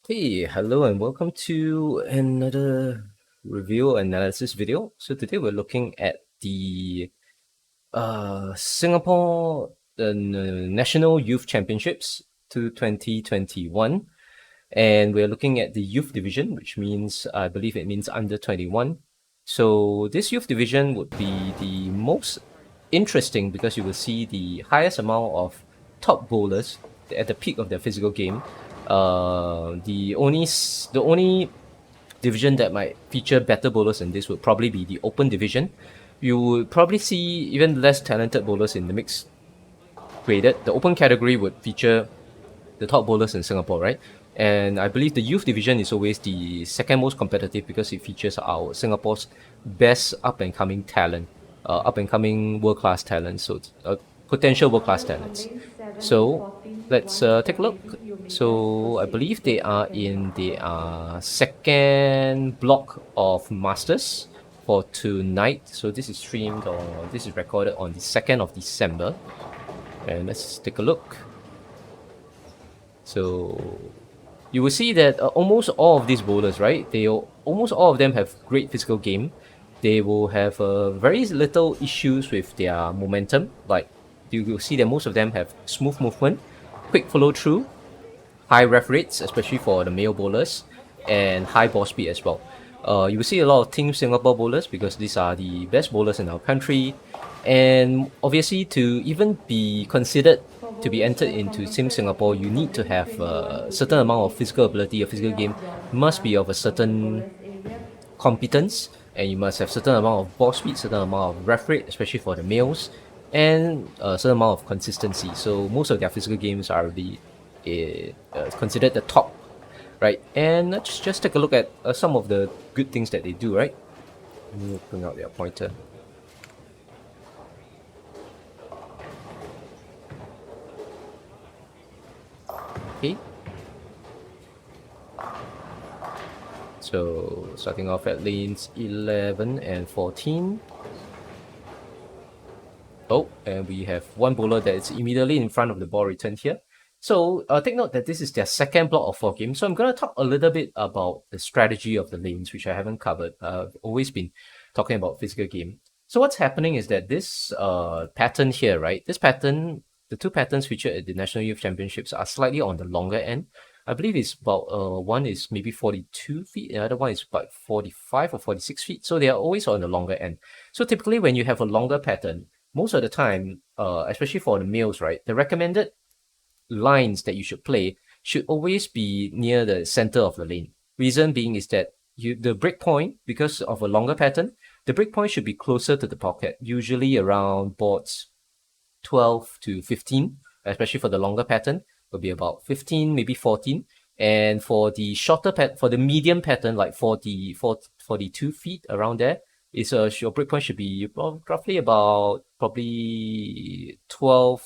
Hey, hello and welcome to another review analysis video. So today we're looking at the Singapore National Youth Championships to 2021, and we're looking at the youth division, which means I believe it means under 21. So this youth division would be the most interesting because you will see the highest amount of top bowlers at the peak of their physical game. The only division that might feature better bowlers than this would probably be the open division. You would probably see even less talented bowlers in the mixed graded. The open category would feature the top bowlers in Singapore, right? And I believe the youth division is always the second most competitive because it features our Singapore's best up and coming talent, up and coming world class talent, so potential world class talents. So let's take a look. So I believe they are in the second block of Masters for tonight. So this is streamed or this is recorded on the 2nd of December. And let's take a look. So you will see that almost all of these bowlers, right? Almost all of them have great physical game. They will have very little issues with their momentum. Like you will see that most of them have smooth movement, quick follow through, high ref rates, especially for the male bowlers, and high ball speed as well. You will see a lot of Team Singapore bowlers because these are the best bowlers in our country. And obviously, to even be considered to be entered into Team Singapore, you need to have a certain amount of physical ability. Your physical game must be of a certain competence, and you must have certain amount of ball speed, certain amount of ref rate, especially for the males, and a certain amount of consistency. So most of their physical games are really considered the top, right? And let's just take a look at some of the good things that they do, right? Let me bring out their pointer. Okay. So starting off at lanes 11 and 14. Oh, and we have one bowler that is immediately in front of the ball return here. So take note that this is their second block of 4 games. So I'm going to talk a little bit about the strategy of the lanes, which I haven't covered. I've always been talking about physical game. So what's happening is that this pattern here, right? This pattern, the two patterns featured at the National Youth Championships are slightly on the longer end. I believe it's about one is maybe 42 feet, the other one is about 45 or 46 feet. So they are always on the longer end. So typically when you have a longer pattern, most of the time, especially for the males, right, the recommended lines that you should play should always be near the center of the lane. Reason being is that the break point, because of a longer pattern, the break point should be closer to the pocket, usually around boards 12 to 15, especially for the longer pattern, will be about 15, maybe 14. And for the for the medium pattern, like 42 feet around there, is your breakpoint should be roughly about probably 12.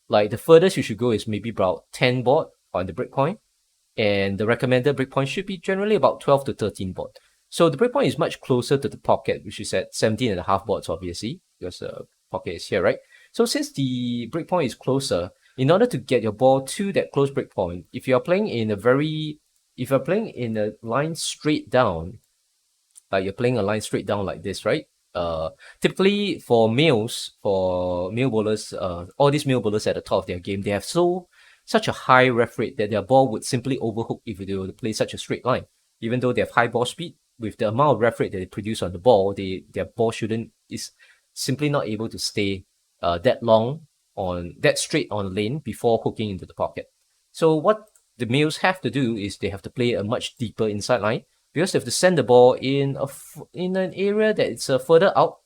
Like the furthest you should go is maybe about 10 board on the breakpoint, and the recommended breakpoint should be generally about 12 to 13 board. So the breakpoint is much closer to the pocket, which is at 17 and a half boards, obviously, because the pocket is here, right? So since the breakpoint is closer, in order to get your ball to that close breakpoint, if you're playing in a line straight down, like you're playing a line straight down like this, right? Typically for male bowlers, all these male bowlers at the top of their game, they have such a high ref rate that their ball would simply overhook if they were to play such a straight line. Even though they have high ball speed, with the amount of ref rate that they produce on the ball, their ball is simply not able to stay that straight on lane before hooking into the pocket. So what the males have to do is they have to play a much deeper inside line because they have to send the ball in an area that is further out.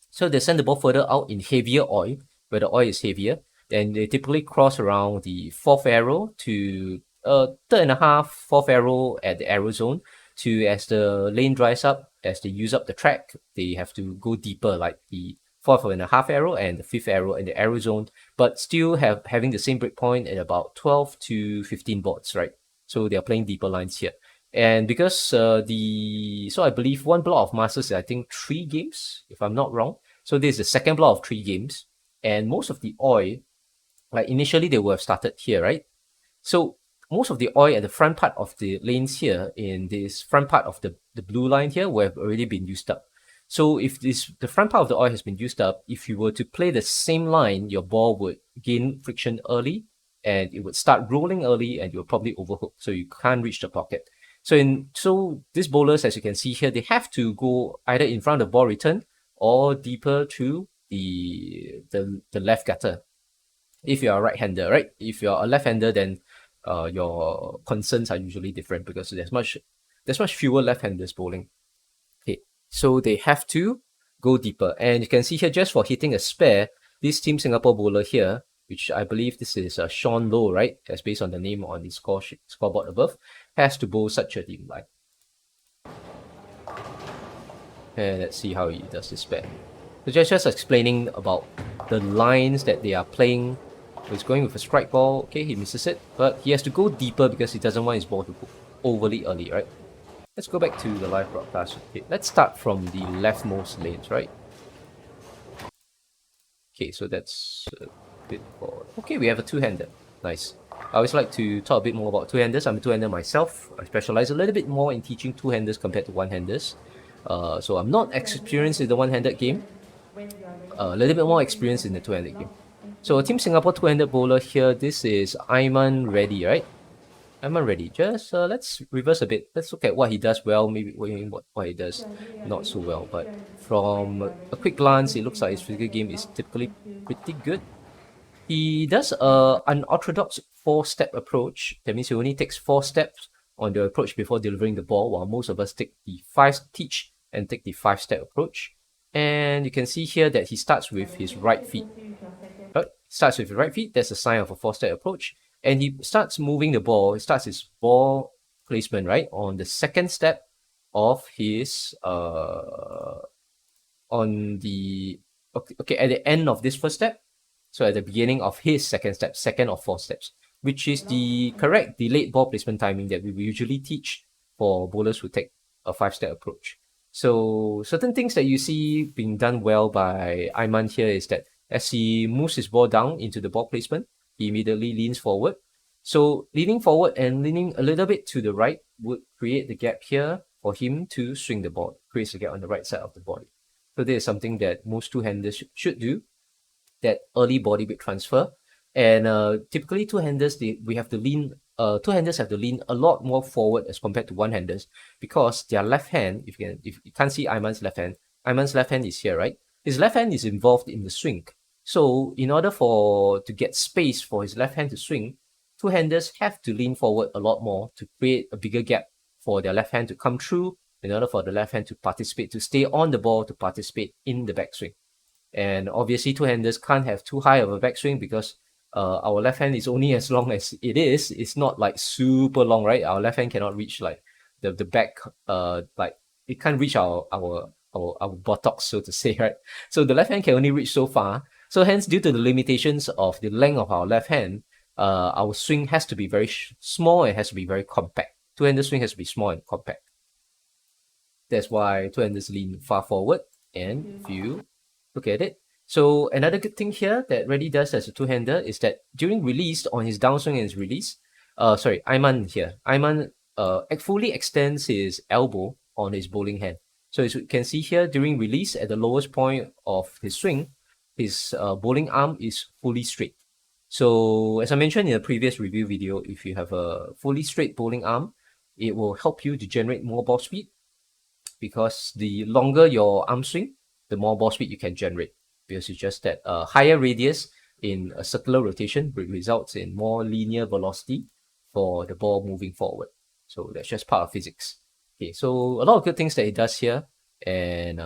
So they send the ball further out in heavier oil, where the oil is heavier. Then they typically cross around the fourth arrow to third and a half, fourth arrow at the arrow zone. To as the lane dries up, as they use up the track, they have to go deeper, like the fourth and a half arrow and the fifth arrow in the arrow zone, but still having the same breakpoint at about 12 to 15 boards, right? So they are playing deeper lines here. And because so I believe one block of Masters is I think 3 games, if I'm not wrong. So this is the second block of 3 games, and most of the oil, like initially they would have started here, right? So most of the oil at the front part of the lanes here, in this front part of the blue line here, will have already been used up. So if the front part of the oil has been used up, if you were to play the same line, your ball would gain friction early and it would start rolling early and you'll probably overhook. So you can't reach the pocket. So these bowlers, as you can see here, they have to go either in front of the ball return or deeper to the left gutter. If you're a right-hander, right? If you're a left-hander, then your concerns are usually different because there's much fewer left-handers bowling. Okay, so they have to go deeper, and you can see here just for hitting a spare, this Team Singapore bowler here, which I believe this is Sean Low, right? As based on the name on the scoreboard above, has to bowl such a deep line. And let's see how he does this spare. So just explaining about the lines that they are playing. So he's going with a strike ball. Okay, he misses it, but he has to go deeper because he doesn't want his ball to go overly early, right? Let's go back to the live broadcast. Okay, let's start from the leftmost lanes, right? Okay, so that's a bit forward. Okay, we have a two-hander. Nice. I always like to talk a bit more about two-handers. I'm a two-hander myself. I specialize a little bit more in teaching two-handers compared to one-handers. So I'm not experienced in the one-handed game. A little bit more experience in the two-handed game. So Team Singapore two-handed bowler here, this is Aiman Reddy, right? Aiman Reddy. Just let's reverse a bit. Let's look at what he does well, maybe what he does not so well. But from a quick glance, it looks like his physical game is typically pretty good. He does an unorthodox 4-step approach. That means he only takes 4 steps on the approach before delivering the ball, while most of us take the 5-step approach. And you can see here that he starts with his right feet. Starts with his right feet, that's a sign of a 4-step approach. And he starts moving the ball, he starts his ball placement, right, on the second step of his, at the end of this first step. So at the beginning of his second step, second of 4 steps, which is the correct delayed ball placement timing that we usually teach for bowlers who take a 5-step approach. So certain things that you see being done well by Aiman here is that as he moves his ball down into the ball placement, he immediately leans forward. So leaning forward and leaning a little bit to the right would create the gap here for him to swing the ball, creates a gap on the right side of the body. So this is something that most two-handers should do, that early body weight transfer. And typically two-handers, two-handers have to lean a lot more forward as compared to one-handers because their left hand, if you can't see Aiman's left hand is here, right? His left hand is involved in the swing. So in order to get space for his left hand to swing, two-handers have to lean forward a lot more to create a bigger gap for their left hand to come through in order for the left hand to participate, to stay on the ball, to participate in the backswing. And obviously two-handers can't have too high of a backswing because our left hand is only as long as it is. It's not like super long, right? Our left hand cannot reach like the back, like it can't reach our buttocks, so to say, right? So the left hand can only reach so far. So hence, due to the limitations of the length of our left hand, our swing has to be very small and has to be very compact. Two-handed swing has to be small and compact. That's why two-handers lean far forward. And if you look at it, so another good thing here that Reddy does as a two-hander is that during release, on his downswing and his release, Aiman here, Aiman fully extends his elbow on his bowling hand. So as you can see here, during release at the lowest point of his swing, his bowling arm is fully straight. So as I mentioned in a previous review video, if you have a fully straight bowling arm, it will help you to generate more ball speed because the longer your arm swing, the more ball speed you can generate. Because it's just that higher radius in a circular rotation results in more linear velocity for the ball moving forward. So that's just part of physics. Okay, so a lot of good things that he does here, and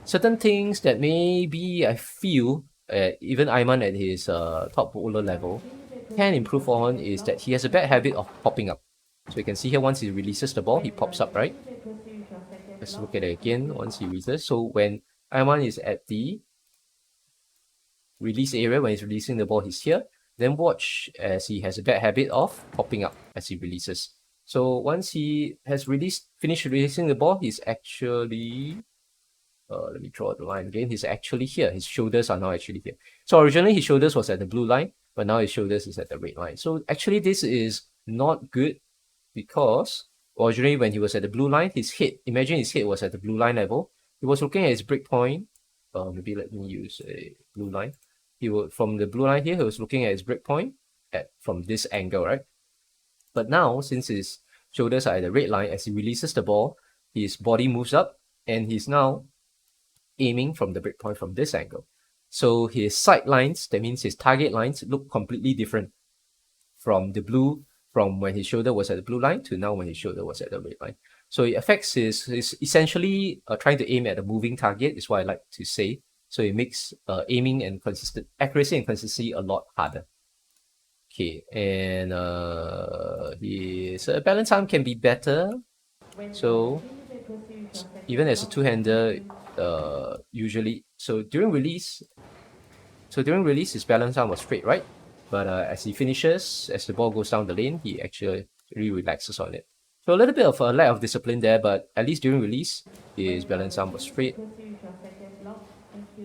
certain things that maybe I feel even Aiman at his top bowler level can improve on is that he has a bad habit of popping up. So you can see here once he releases the ball, he pops up, right? Let's look at it again once he releases. So when Aiman is at the release area, when he's releasing the ball, he's here. Then watch as he has a bad habit of popping up as he releases. So once he has finished releasing the ball, he's actually, let me draw the line again. He's actually here. His shoulders are now actually here. So originally his shoulders was at the blue line, but now his shoulders is at the red line. So actually this is not good because originally when he was at the blue line, his head, imagine his head was at the blue line level. He was looking at his break point. Maybe let me use a blue line. He would, from the blue line here, he was looking at his break point from this angle, right? But now, since his shoulders are at the red line, as he releases the ball, his body moves up and he's now aiming from the breakpoint from this angle. So his sight lines, that means his target lines, look completely different from the blue, from when his shoulder was at the blue line to now when his shoulder was at the red line. So it affects his essentially trying to aim at a moving target, is what I like to say. So it makes aiming and consistent accuracy and consistency a lot harder. Okay, and his balance time can be better. So even as a two-hander, usually, so during release, his balance arm was straight, right? But as he finishes, as the ball goes down the lane, he actually relaxes on it. So a little bit of a lack of discipline there, but at least during release, his balance arm was straight.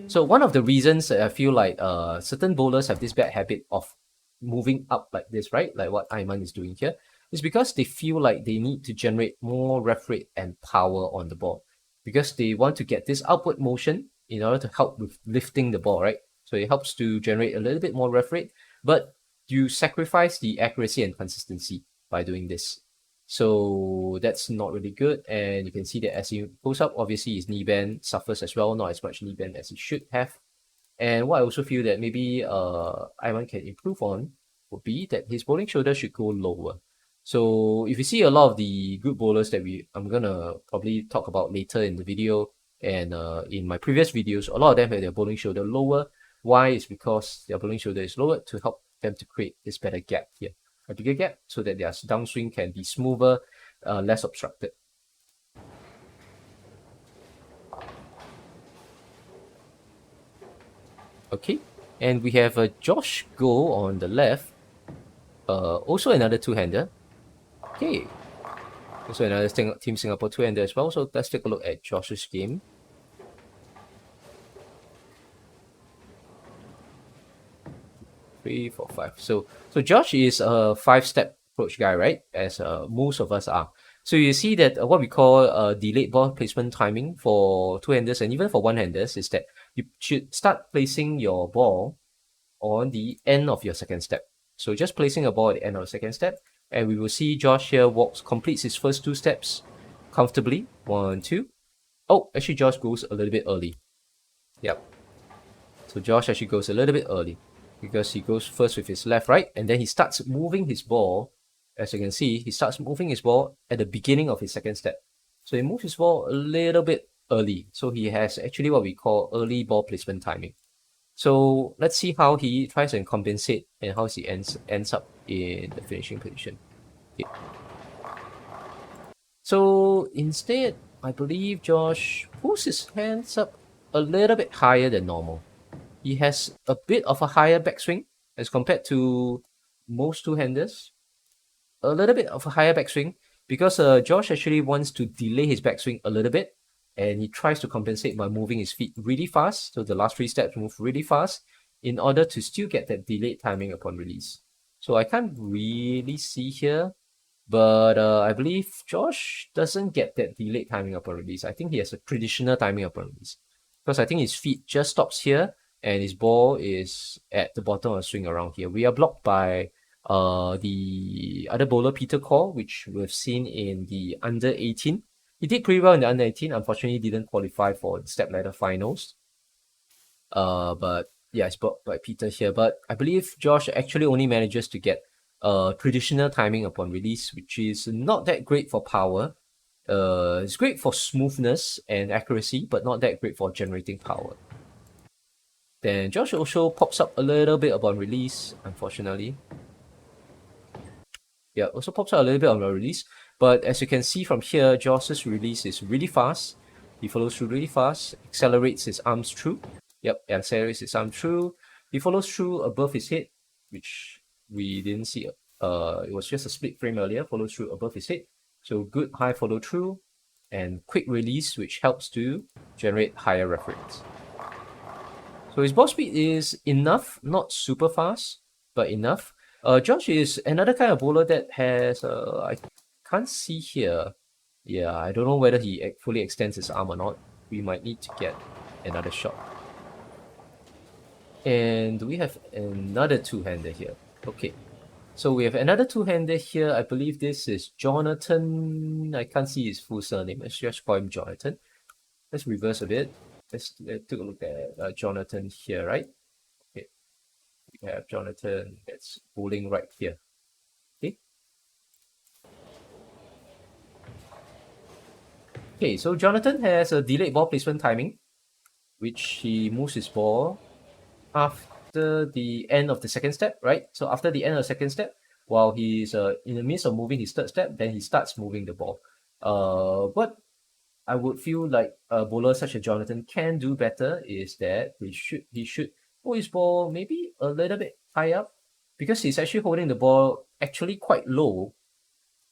So one of the reasons I feel like certain bowlers have this bad habit of moving up like this, right? Like what Ayman is doing here, is because they feel like they need to generate more ref rate and power on the ball, because they want to get this upward motion in order to help with lifting the ball, right? So it helps to generate a little bit more ref rate, but you sacrifice the accuracy and consistency by doing this. So that's not really good. And you can see that as he goes up, obviously his knee bend suffers as well, not as much knee bend as he should have. And what I also feel that maybe Ivan can improve on would be that his bowling shoulder should go lower. So if you see a lot of the good bowlers that I'm gonna probably talk about later in the video and in my previous videos, a lot of them have their bowling shoulder lower. Why? It's because their bowling shoulder is lower to help them to create this better gap here, a bigger gap, so that their downswing can be smoother, less obstructed. Okay, and we have Josh Go on the left, also another two-hander. Okay, also another Team Singapore two-hander as well. So let's take a look at Josh's game. Three, four, five. So Josh is a five-step approach guy, right? As most of us are. So you see that what we call delayed ball placement timing for two-handers and even for one-handers is that you should start placing your ball on the end of your second step. So just placing a ball at the end of the second step, and we will see Josh here completes his first two steps comfortably. 1, 2. Oh, actually Josh goes a little bit early. Yep. So Josh actually goes a little bit early because he goes first with his left, right, and then he starts moving his ball. As you can see, he starts moving his ball at the beginning of his second step. So he moves his ball a little bit early. So he has actually what we call early ball placement timing. So let's see how he tries and compensate and how he ends up in the finishing position. Okay. So instead, I believe Josh pulls his hands up a little bit higher than normal. He has a bit of a higher backswing as compared to most two-handers. A little bit of a higher backswing because Josh actually wants to delay his backswing a little bit, and he tries to compensate by moving his feet really fast. So the last three steps move really fast in order to still get that delayed timing upon release. So I can't really see here, but I believe Josh doesn't get that delayed timing upon release. I think he has a traditional timing upon release because I think his feet just stops here and his ball is at the bottom of the swing around here. We are blocked by the other bowler, Peter Kaur, which we've seen in the under 18. He did pretty well in the under 18. Unfortunately, didn't qualify for the step ladder finals. But yeah, it's blocked by Peter here. But I believe Josh actually only manages to get traditional timing upon release, which is not that great for power. It's great for smoothness and accuracy, but not that great for generating power. Then Josh also pops up a little bit upon release, unfortunately. Yeah, also pops out a little bit on the release. But as you can see from here, Josh's release is really fast. He follows through really fast, accelerates his arms through. Yep, accelerates his arm through. He follows through above his head, which we didn't see. It was just a split frame earlier, follows through above his head. So good high follow through and quick release, which helps to generate higher ref rates. So his ball speed is enough, not super fast, but enough. Josh is another kind of bowler that has I can't see here. Yeah, I don't know whether he fully extends his arm or not. We might need to get another shot. And we have another two-hander here. Okay. So we have another two-hander here. I believe this is Jonathan. I can't see his full surname. Let's just call him Jonathan. Let's reverse a bit. Let's take a look at Jonathan here, right? Okay. We have Jonathan that's bowling right here. Okay. Okay, so Jonathan has a delayed ball placement timing, which he moves his ball after the end of the second step, right? So after the end of the second step, while he's in the midst of moving his third step, then he starts moving the ball. What I would feel like a bowler such as Jonathan can do better is that he should hold his ball maybe a little bit high up, because he's actually holding the ball actually quite low,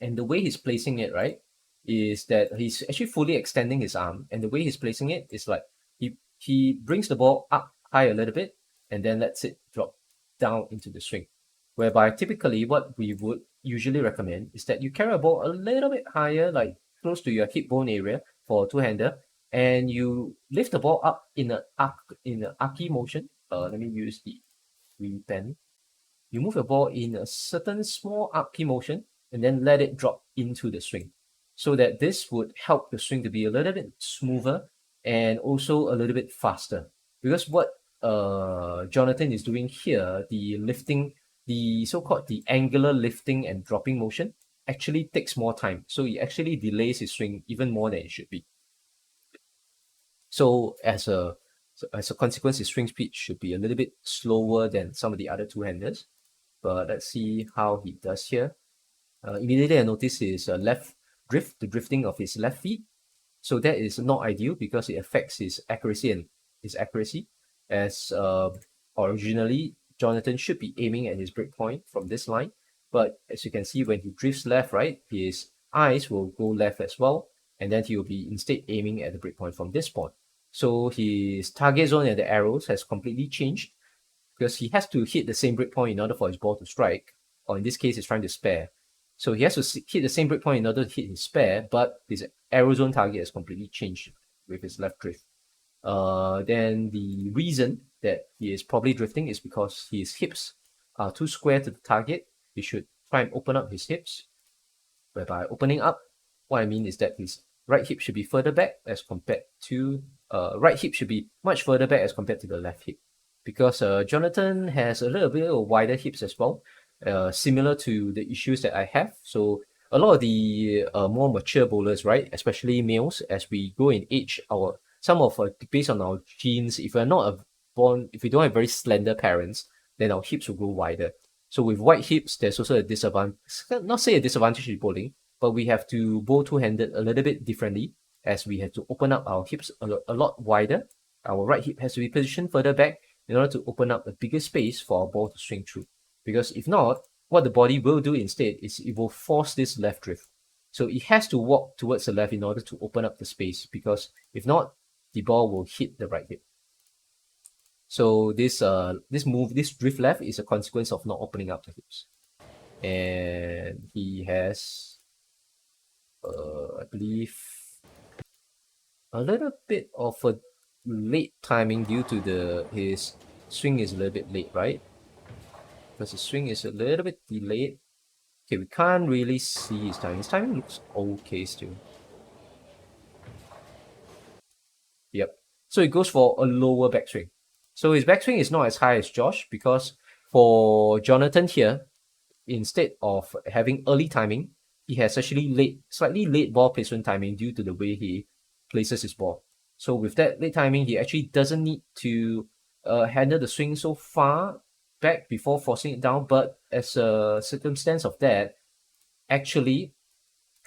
and the way he's placing it, right, is that he's actually fully extending his arm, and the way he's placing it is like he brings the ball up high a little bit and then lets it drop down into the swing. Whereby typically what we would usually recommend is that you carry a ball a little bit higher, like close to your hip bone area for a two-hander, and you lift the ball up in an archy motion. Let me use the green pen. You move your ball in a certain small archy motion and then let it drop into the swing, so that this would help the swing to be a little bit smoother and also a little bit faster. Because what Jonathan is doing here, the lifting, the so-called the angular lifting and dropping motion, actually takes more time. So it actually delays his swing even more than it should be. So as a consequence, his swing speed should be a little bit slower than some of the other two-handers. But let's see how he does here. Immediately I notice his left drift, the drifting of his left feet. So that is not ideal because it affects his accuracy. As originally, Jonathan should be aiming at his break point from this line. But as you can see, when he drifts left, right, his eyes will go left as well. And then he will be instead aiming at the break point from this point. So his target zone and the arrows has completely changed, because he has to hit the same break point in order for his ball to strike, or in this case, he's trying to spare. So he has to hit the same break point in order to hit his spare, but his arrow zone target has completely changed with his left drift. Then the reason that he is probably drifting is because his hips are too square to the target. He should try and open up his hips, whereby opening up, what I mean is that his right hip should be further back as compared to right hip should be much further back as compared to the left hip, because Jonathan has a little bit of wider hips as well, similar to the issues that I have. So a lot of the more mature bowlers, right, especially males, as we go in age, our some of based on our genes, if we don't have very slender parents, then our hips will grow wider. So with wide hips, there's also a disadvantage. Not say a disadvantage in bowling, but we have to bowl two-handed a little bit differently, as we have to open up our hips a lot wider. Our right hip has to be positioned further back in order to open up a bigger space for our ball to swing through. Because if not, what the body will do instead is it will force this left drift. So it has to walk towards the left in order to open up the space, because if not, the ball will hit the right hip. So this drift left is a consequence of not opening up the hips. And he has I believe a little bit of a late timing due to his swing is a little bit late, right? Because his swing is a little bit delayed. Okay, we can't really see his timing. His timing looks okay still. Yep. So it goes for a lower backswing. So his backswing is not as high as Josh, because for Jonathan here, instead of having early timing, he has actually slightly late ball placement timing due to the way he places his ball. So with that late timing, he actually doesn't need to handle the swing so far back before forcing it down. But as a circumstance of that, actually,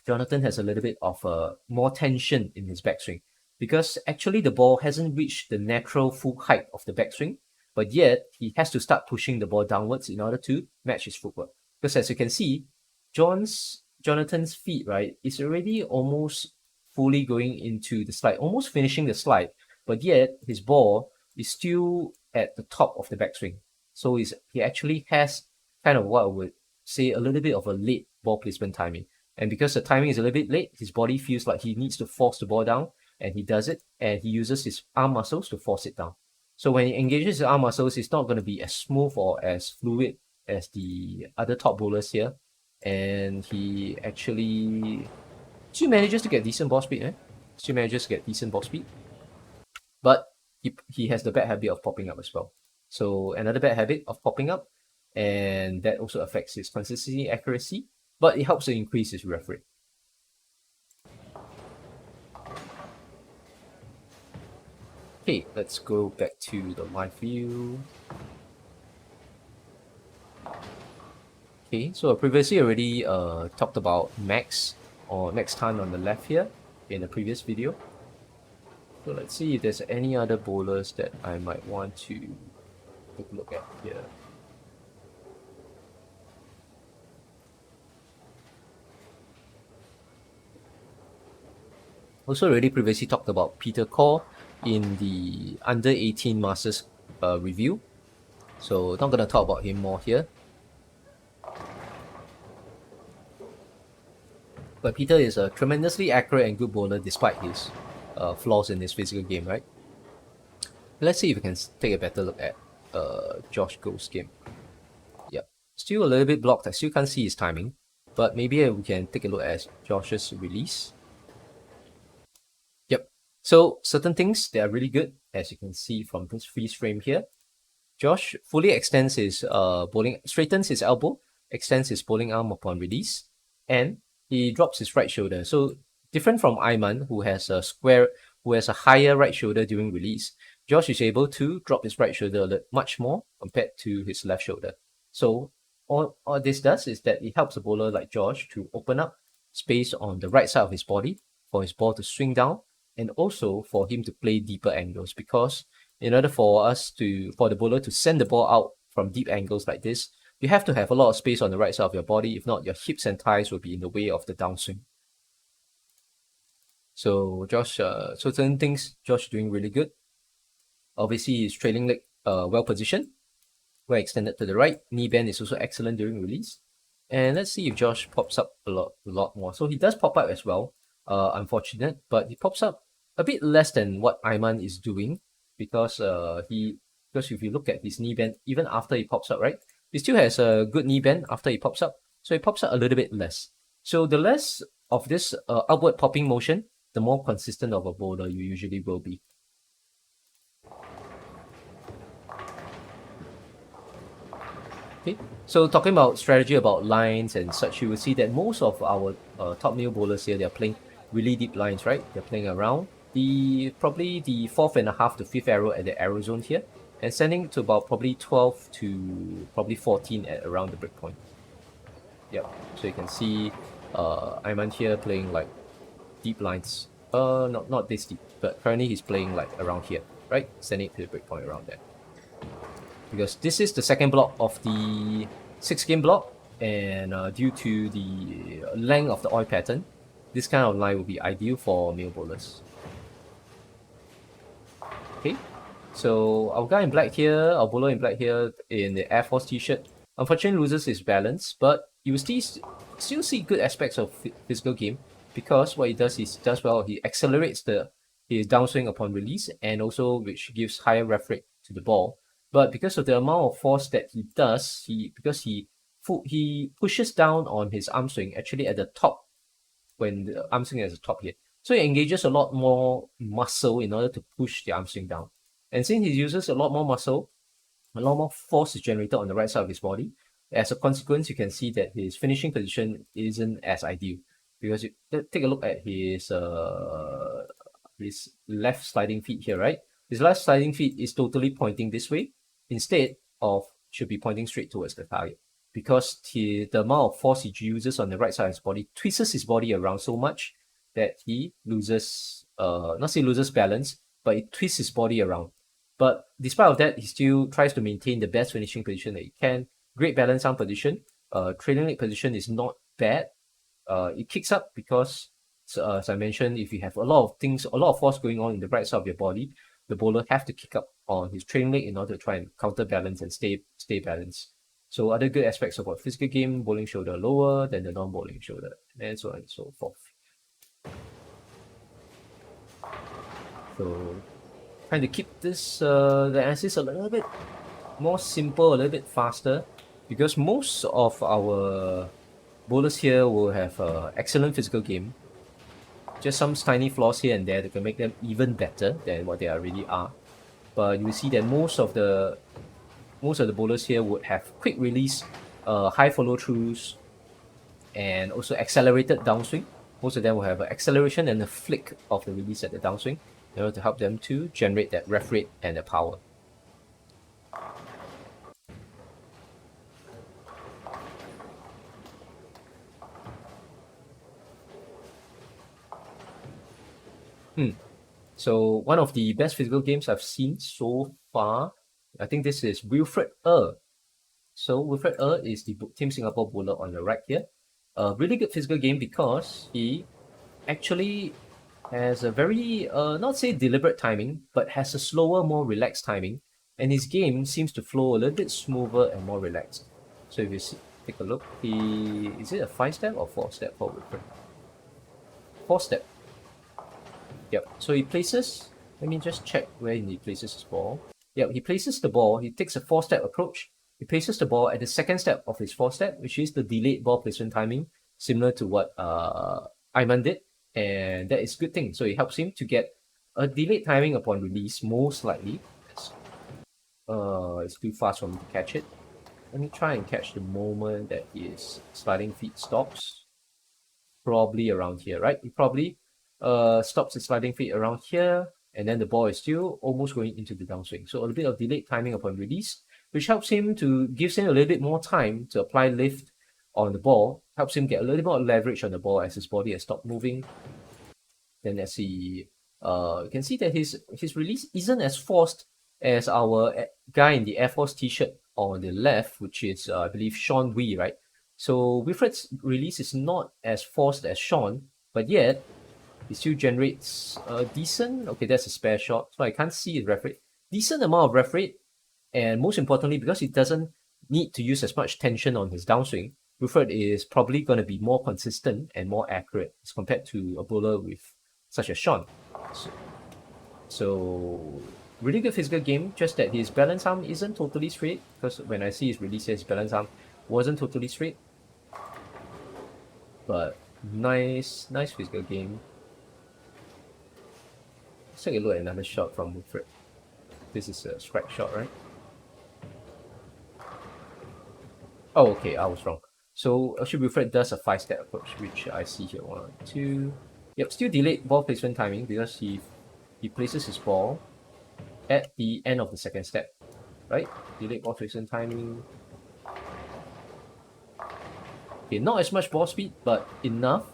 Jonathan has a little bit of more tension in his backswing, because actually the ball hasn't reached the natural full height of the backswing, but yet he has to start pushing the ball downwards in order to match his footwork. Because as you can see, Jonathan's feet, right, is already almost fully going into the slide, almost finishing the slide, but yet his ball is still at the top of the backswing. So he actually has kind of what I would say a little bit of a late ball placement timing. And because the timing is a little bit late, his body feels like he needs to force the ball down, and he does it, and he uses his arm muscles to force it down. So when he engages his arm muscles, it's not going to be as smooth or as fluid as the other top bowlers here. And he actually still manages to get decent ball speed, Still manages to get decent ball speed. But he has the bad habit of popping up as well. So another bad habit of popping up, and that also affects his consistency, accuracy, but it helps to increase his ref rate. Okay, let's go back to the live view. Okay, so I previously already talked about Max or Max Tan on the left here in the previous video. So let's see if there's any other bowlers that I might want to take a look at here. Also already previously talked about Peter Kaur in the under 18 Masters review. So not gonna talk about him more here. But Peter is a tremendously accurate and good bowler despite his flaws in his physical game, right? Let's see if we can take a better look at Josh Gold's game. Yep, still a little bit blocked. I still can't see his timing, but maybe we can take a look at Josh's release. Yep, so certain things that are really good, as you can see from this freeze frame here. Josh fully extends his bowling, straightens his elbow, extends his bowling arm upon release, and he drops his right shoulder. So different from Ayman, who has a higher right shoulder during release, Josh is able to drop his right shoulder much more compared to his left shoulder. So all this does is that it helps a bowler like Josh to open up space on the right side of his body for his ball to swing down, and also for him to play deeper angles, because in order for the bowler to send the ball out from deep angles like this, you have to have a lot of space on the right side of your body. If not, your hips and thighs will be in the way of the downswing. So certain things Josh doing really good. Obviously, his trailing leg well positioned, well extended to the right. Knee bend is also excellent during release. And let's see if Josh pops up a lot more. So he does pop up as well. Unfortunate, but he pops up a bit less than what Ayman is doing, because if you look at his knee bend, even after he pops up, right, he still has a good knee bend after he pops up. So he pops up a little bit less. So the less of this upward popping motion, the more consistent of a bowler you usually will be. Okay, so talking about strategy about lines and such, you will see that most of our top new bowlers here, they're playing really deep lines, right? They're playing around probably the 4.5 to 5th arrow at the arrow zone here, and sending to about probably 12 to probably 14 at around the break point. Yep, so you can see Ayman here playing like deep lines. Not this deep, but currently he's playing like around here, right? Sending it to the break point around there. Because this is the second block of the 6-game block, and due to the length of the oil pattern, this kind of line will be ideal for male bowlers. Okay, so our guy in black here, our bowler in black here in the Air Force t-shirt, unfortunately loses his balance, but you will still see good aspects of physical game, because what he does is he accelerates his downswing upon release, and also which gives higher ref rate to the ball. But because of the amount of force that he does, he pushes down on his arm swing actually at the top, when the arm swing is at the top here. So he engages a lot more muscle in order to push the arm swing down. And since he uses a lot more muscle, a lot more force is generated on the right side of his body. As a consequence, you can see that his finishing position isn't as ideal. Because you take a look at his left sliding feet here, right? His left sliding feet is totally pointing this way, instead of should be pointing straight towards the target, because the amount of force he uses on the right side of his body twists his body around so much that he loses, not say loses balance, but it twists his body around. But despite of that, he still tries to maintain the best finishing position that he can. Great balance arm position. Trailing leg position is not bad. It kicks up because, as I mentioned, if you have a lot of force going on in the right side of your body, the bowler have to kick up on his trailing leg in order to try and counterbalance and stay balanced. So other good aspects about physical game, bowling shoulder lower than the non-bowling shoulder, and so on and so forth. So trying to keep this the analysis a little bit more simple, a little bit faster, because most of our bowlers here will have excellent physical game. Just some tiny flaws here and there that can make them even better than what they already are. But you will see that most of the bowlers here would have quick release, high follow throughs, and also accelerated downswing. Most of them will have an acceleration and a flick of the release at the downswing in order to help them to generate that ref rate and the power. So one of the best physical games I've seen so far, I think this is Wilfred So Wilfred is the Team Singapore bowler on the right here. A really good physical game because he actually has a very, not say deliberate timing, but has a slower, more relaxed timing. And his game seems to flow a little bit smoother and more relaxed. So if you see, take a look, is it a 5-step or 4-step for Wilfred? 4-step. Yep. So he places, let me just check where he places his ball. Yep, he places the ball, he takes a 4-step approach. He places the ball at the second step of his 4-step, which is the delayed ball placement timing, similar to what Ayman did. And that is a good thing. So it helps him to get a delayed timing upon release, most likely. It's too fast for me to catch it. Let me try and catch the moment that his sliding feet stops. Probably around here, right? He probably stops his sliding feet around here, and then the ball is still almost going into the downswing. So a bit of delayed timing upon release, which helps him gives him a little bit more time to apply lift on the ball, helps him get a little bit more leverage on the ball as his body has stopped moving. Then as he, you can see that his release isn't as forced as our guy in the Air Force t-shirt on the left, which is, I believe, Sean Wee, right? So Wilfred's release is not as forced as Sean, but yet it still generates a decent, okay, that's a spare shot, so I can't see his ref rate, decent amount of ref rate, and most importantly, because he doesn't need to use as much tension on his downswing, Wilfred is probably going to be more consistent and more accurate as compared to a bowler with such as Sean. So really good physical game, just that his balance arm isn't totally straight, because when I see his release, his balance arm wasn't totally straight. But nice physical game. Let's take a look at another shot from Wilfred. This is a strike shot, right? Oh, okay, I was wrong. So actually Wilfred does a 5-step approach, which I see here. 1, 2. Yep, still delayed ball placement timing because he places his ball at the end of the second step, right? Delayed ball placement timing. Okay, not as much ball speed, but enough.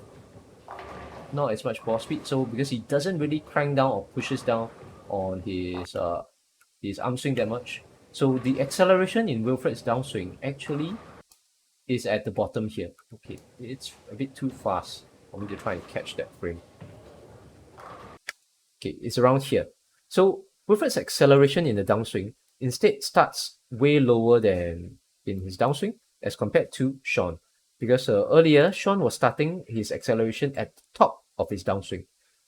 Not as much ball speed. So because he doesn't really crank down or pushes down on his arm swing that much. So the acceleration in Wilfred's downswing actually is at the bottom here. Okay, it's a bit too fast for me to try and catch that frame. Okay, it's around here. So Wilfred's acceleration in the downswing instead starts way lower than in his downswing as compared to Sean. Because earlier, Sean was starting his acceleration at the top of his downswing,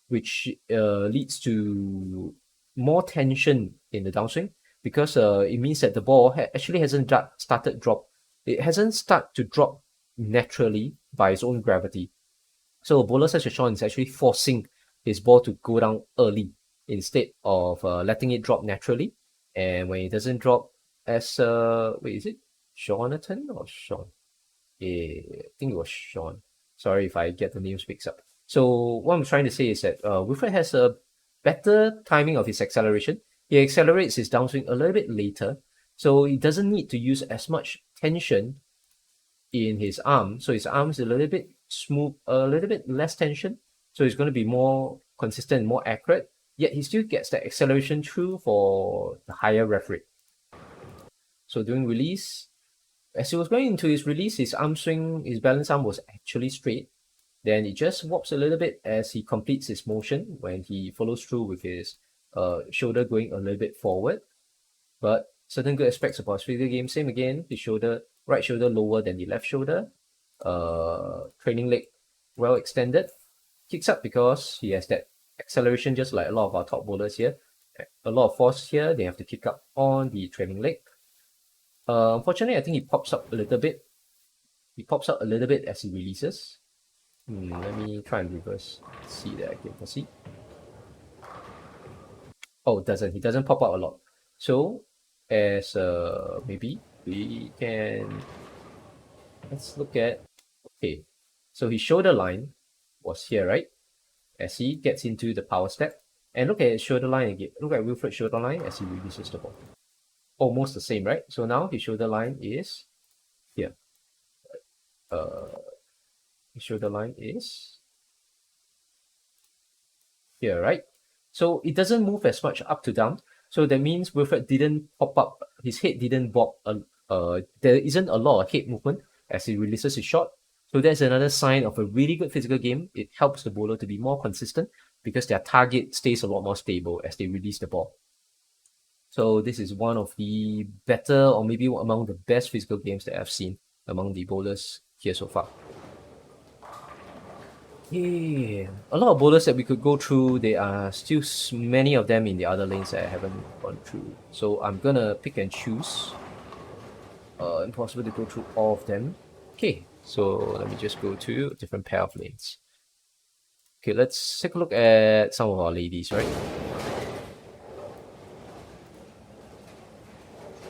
which leads to more tension in the downswing because it means that the ball actually hasn't started drop. It hasn't started to drop naturally by its own gravity. So a bowler such as Sean is actually forcing his ball to go down early instead of letting it drop naturally. And when it doesn't drop as wait, is it Jonathan or Sean? I think it was Sean. Sorry if I get the names mixed up. So what I'm trying to say is that Wilfred has a better timing of his acceleration. He accelerates his downswing a little bit later, so he doesn't need to use as much tension in his arm. So his arm is a little bit smooth, a little bit less tension. So it's going to be more consistent, more accurate. Yet he still gets the acceleration through for the higher ref rate. So during release, as he was going into his release, his arm swing, his balance arm was actually straight. Then it just warps a little bit as he completes his motion when he follows through with his shoulder going a little bit forward. But certain good aspects about his video game, same again, his shoulder right shoulder lower than the left shoulder, trailing leg well extended, kicks up because he has that acceleration just like a lot of our top bowlers here. A lot of force here, they have to kick up on the trailing leg. Unfortunately, I think he pops up a little bit. He pops up a little bit as he releases. Let me try and reverse. See that again. Let's see. Oh, it doesn't. He doesn't pop out a lot. So, as maybe we can, let's look at, okay. So his shoulder line was here, right? As he gets into the power step. And look at his shoulder line again. Look at Wilfred's shoulder line as he releases the ball. Almost the same, right? So now his shoulder line is here. His shoulder line is here, right? So it doesn't move as much up to down. So that means Wilfred didn't pop up, his head didn't bob. There isn't a lot of head movement as he releases his shot. So that's another sign of a really good physical game. It helps the bowler to be more consistent because their target stays a lot more stable as they release the ball. So this is one of the better, or maybe among the best physical games that I've seen among the bowlers here so far. Yeah, a lot of bowlers that we could go through. There are still many of them in the other lanes that I haven't gone through. So I'm gonna pick and choose. Impossible to go through all of them. Okay, so let me just go to a different pair of lanes. Okay, let's take a look at some of our ladies, right?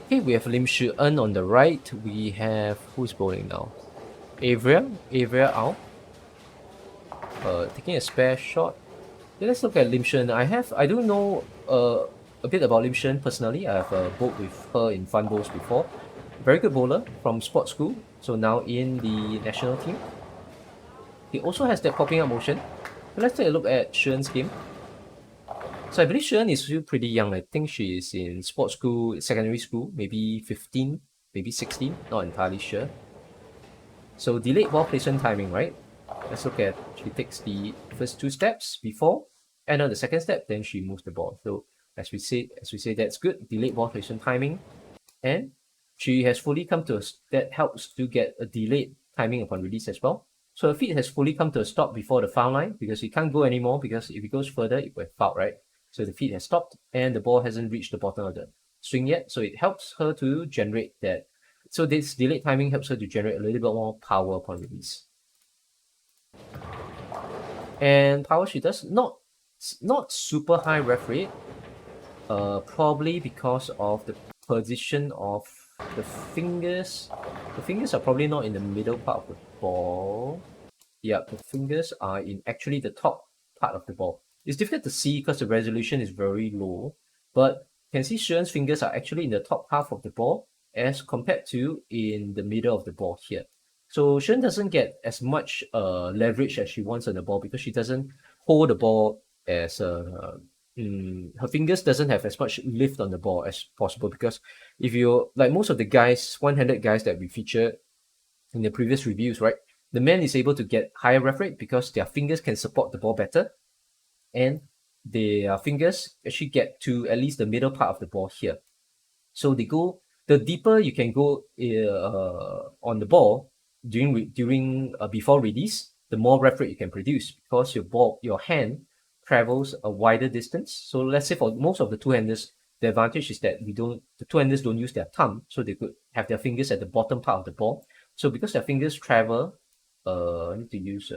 Okay, we have Lim Shi En on the right. We have, who's bowling now? Avria out. Taking a spare shot. Yeah, let's look at Lim Shi En. I do know a bit about Lim Shi En personally. I have bowled with her in fun bowls before. Very good bowler from sports school, so now in the national team. He also has that popping up motion. But let's take a look at Shi En's game. So I believe Shi En is still pretty young. I think she is in sports school, secondary school, maybe 15, maybe 16, not entirely sure. So delayed ball placement timing, right? Let's look at, she takes the first two steps before, and on the second step, then she moves the ball. So as we say, that's good. Delayed ball placement timing, and she has fully come to that helps to get a delayed timing upon release as well. So her feet has fully come to a stop before the foul line because it can't go anymore, because if it goes further, it will have fouled, right? So the feet has stopped and the ball hasn't reached the bottom of the swing yet. So it helps her to generate that. So this delayed timing helps her to generate a little bit more power upon release. And power she does not super high ref rate, probably because of the position of the fingers. The fingers are probably not in the middle part of the ball. Yeah, the fingers are in actually the top part of the ball. It's difficult to see because the resolution is very low, but you can see Shi En's fingers are actually in the top half of the ball as compared to in the middle of the ball here. So Shi En doesn't get as much leverage as she wants on the ball because she doesn't hold the ball as her fingers doesn't have as much lift on the ball as possible, because if you like most of the guys, one-handed guys that we featured in the previous reviews, right, the man is able to get higher ref rate because their fingers can support the ball better, and their fingers actually get to at least the middle part of the ball here. So they go, the deeper you can go on the ball during before release, the more ref rate you can produce, because your hand travels a wider distance. So let's say for most of the two-handers, the advantage is that the two-handers don't use their thumb, so they could have their fingers at the bottom part of the ball. So because their fingers travel, I need to use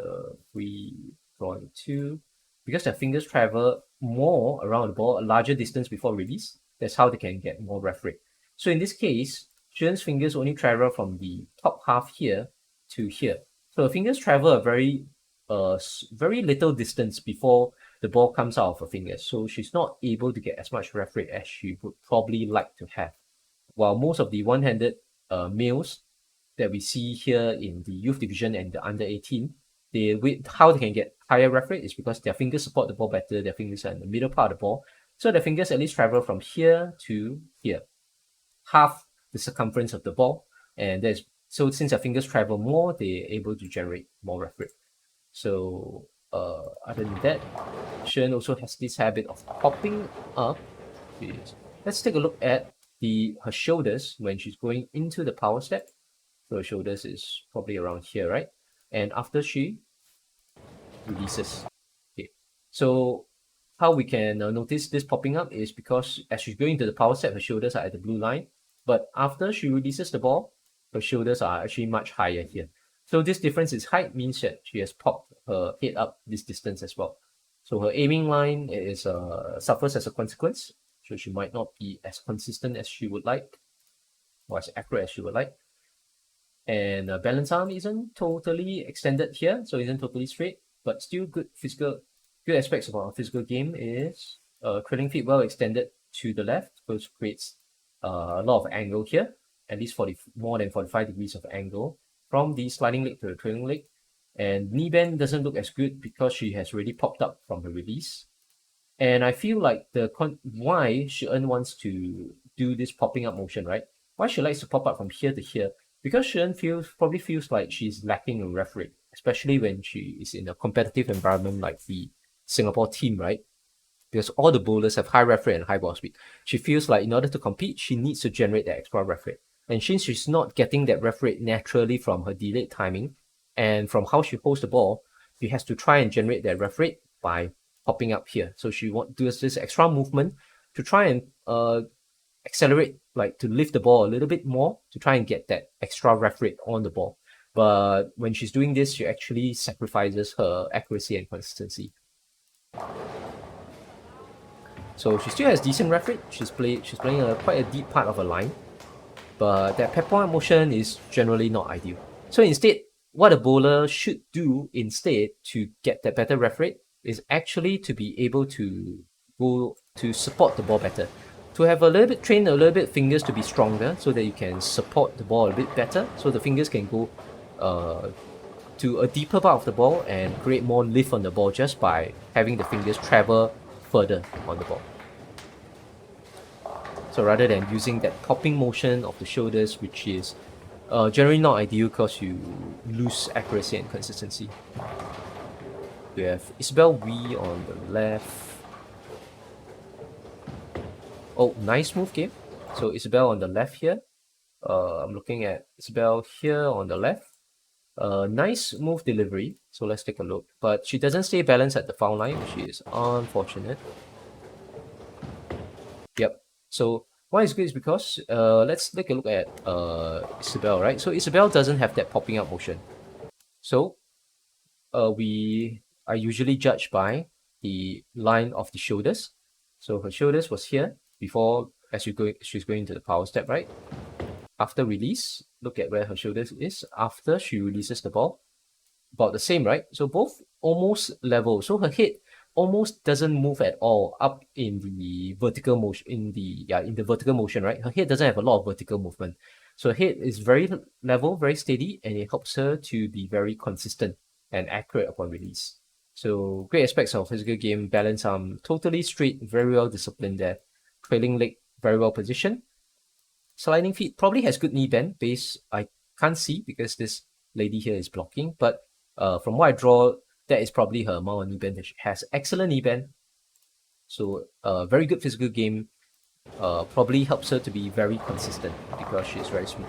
3.2. Because their fingers travel more around the ball, a larger distance before release, that's how they can get more ref rate. So in this case, Shi En's fingers only travel from the top half here to here. So her fingers travel a very little distance before the ball comes out of her fingers. So she's not able to get as much ref rate as she would probably like to have. While most of the one-handed males that we see here in the youth division and the under 18, how they can get higher ref rate is because their fingers support the ball better, their fingers are in the middle part of the ball. So their fingers at least travel from here to here, half the circumference of the ball. And so since their fingers travel more, they're able to generate more ref rate. So other than that, Shi En also has this habit of popping up. Let's take a look at her shoulders when she's going into the power step. So her shoulders is probably around here, right? And after she releases. Okay, so how we can notice this popping up is because as she's going to the power step, her shoulders are at the blue line, but after she releases the ball, her shoulders are actually much higher here. So this difference in height means that she has popped her head up this distance as well. So her aiming line is suffers as a consequence. So she might not be as consistent as she would like, or as accurate as she would like. And balance arm isn't totally extended here, so isn't totally straight, but still good aspects of our physical game is trailing feet well extended to the left, which creates a lot of angle here, at least more than 45 degrees of angle from the sliding leg to the trailing leg. And knee bend doesn't look as good because she has already popped up from her release. And I feel like why Shi-En wants to do this popping up motion, right? Why she likes to pop up from here to here? Because Shi-En probably feels like she's lacking a ref rate, especially when she is in a competitive environment like the Singapore team, right? Because all the bowlers have high ref rate and high ball speed. She feels like in order to compete, she needs to generate that extra ref rate. And since she's not getting that ref rate naturally from her delayed timing and from how she holds the ball, she has to try and generate that ref rate by popping up here. So she does this extra movement to try and accelerate, like to lift the ball a little bit more to try and get that extra ref rate on the ball. But when she's doing this, she actually sacrifices her accuracy and consistency. So she still has decent ref rate. She's playing quite a deep part of a line, but that pep point motion is generally not ideal. So instead, what a bowler should do instead to get that better ref rate is actually to be able to go to support the ball better, to have train a little bit fingers to be stronger so that you can support the ball a bit better, so the fingers can go to a deeper part of the ball and create more lift on the ball just by having the fingers travel further on the ball. So rather than using that popping motion of the shoulders, which is generally not ideal because you lose accuracy and consistency. We have Isabel Wee on the left. Oh, nice move game. So Isabel on the left here. I'm looking at Isabel here on the left. Nice move delivery. So let's take a look. But she doesn't stay balanced at the foul line, which is unfortunate. Yep. So why it's good is because let's take a look at Isabel, right? So Isabel doesn't have that popping up motion. So we are usually judged by the line of the shoulders. So her shoulders was here before as she's going to the power step, right? After release, look at where her shoulders is after she releases the ball. About the same, right? So both almost level. So her head almost doesn't move at all up in the vertical motion, in the vertical motion, right? Her head doesn't have a lot of vertical movement. So her head is very level, very steady, and it helps her to be very consistent and accurate upon release. So great aspects of physical game, balance arm, totally straight, very well disciplined there. Trailing leg, very well positioned. Sliding feet probably has good knee bend. Base, I can't see because this lady here is blocking, but from what I draw, that is probably her amount of knee bend that she has. Excellent knee bend. So very good physical game. Probably helps her to be very consistent because she's very smooth.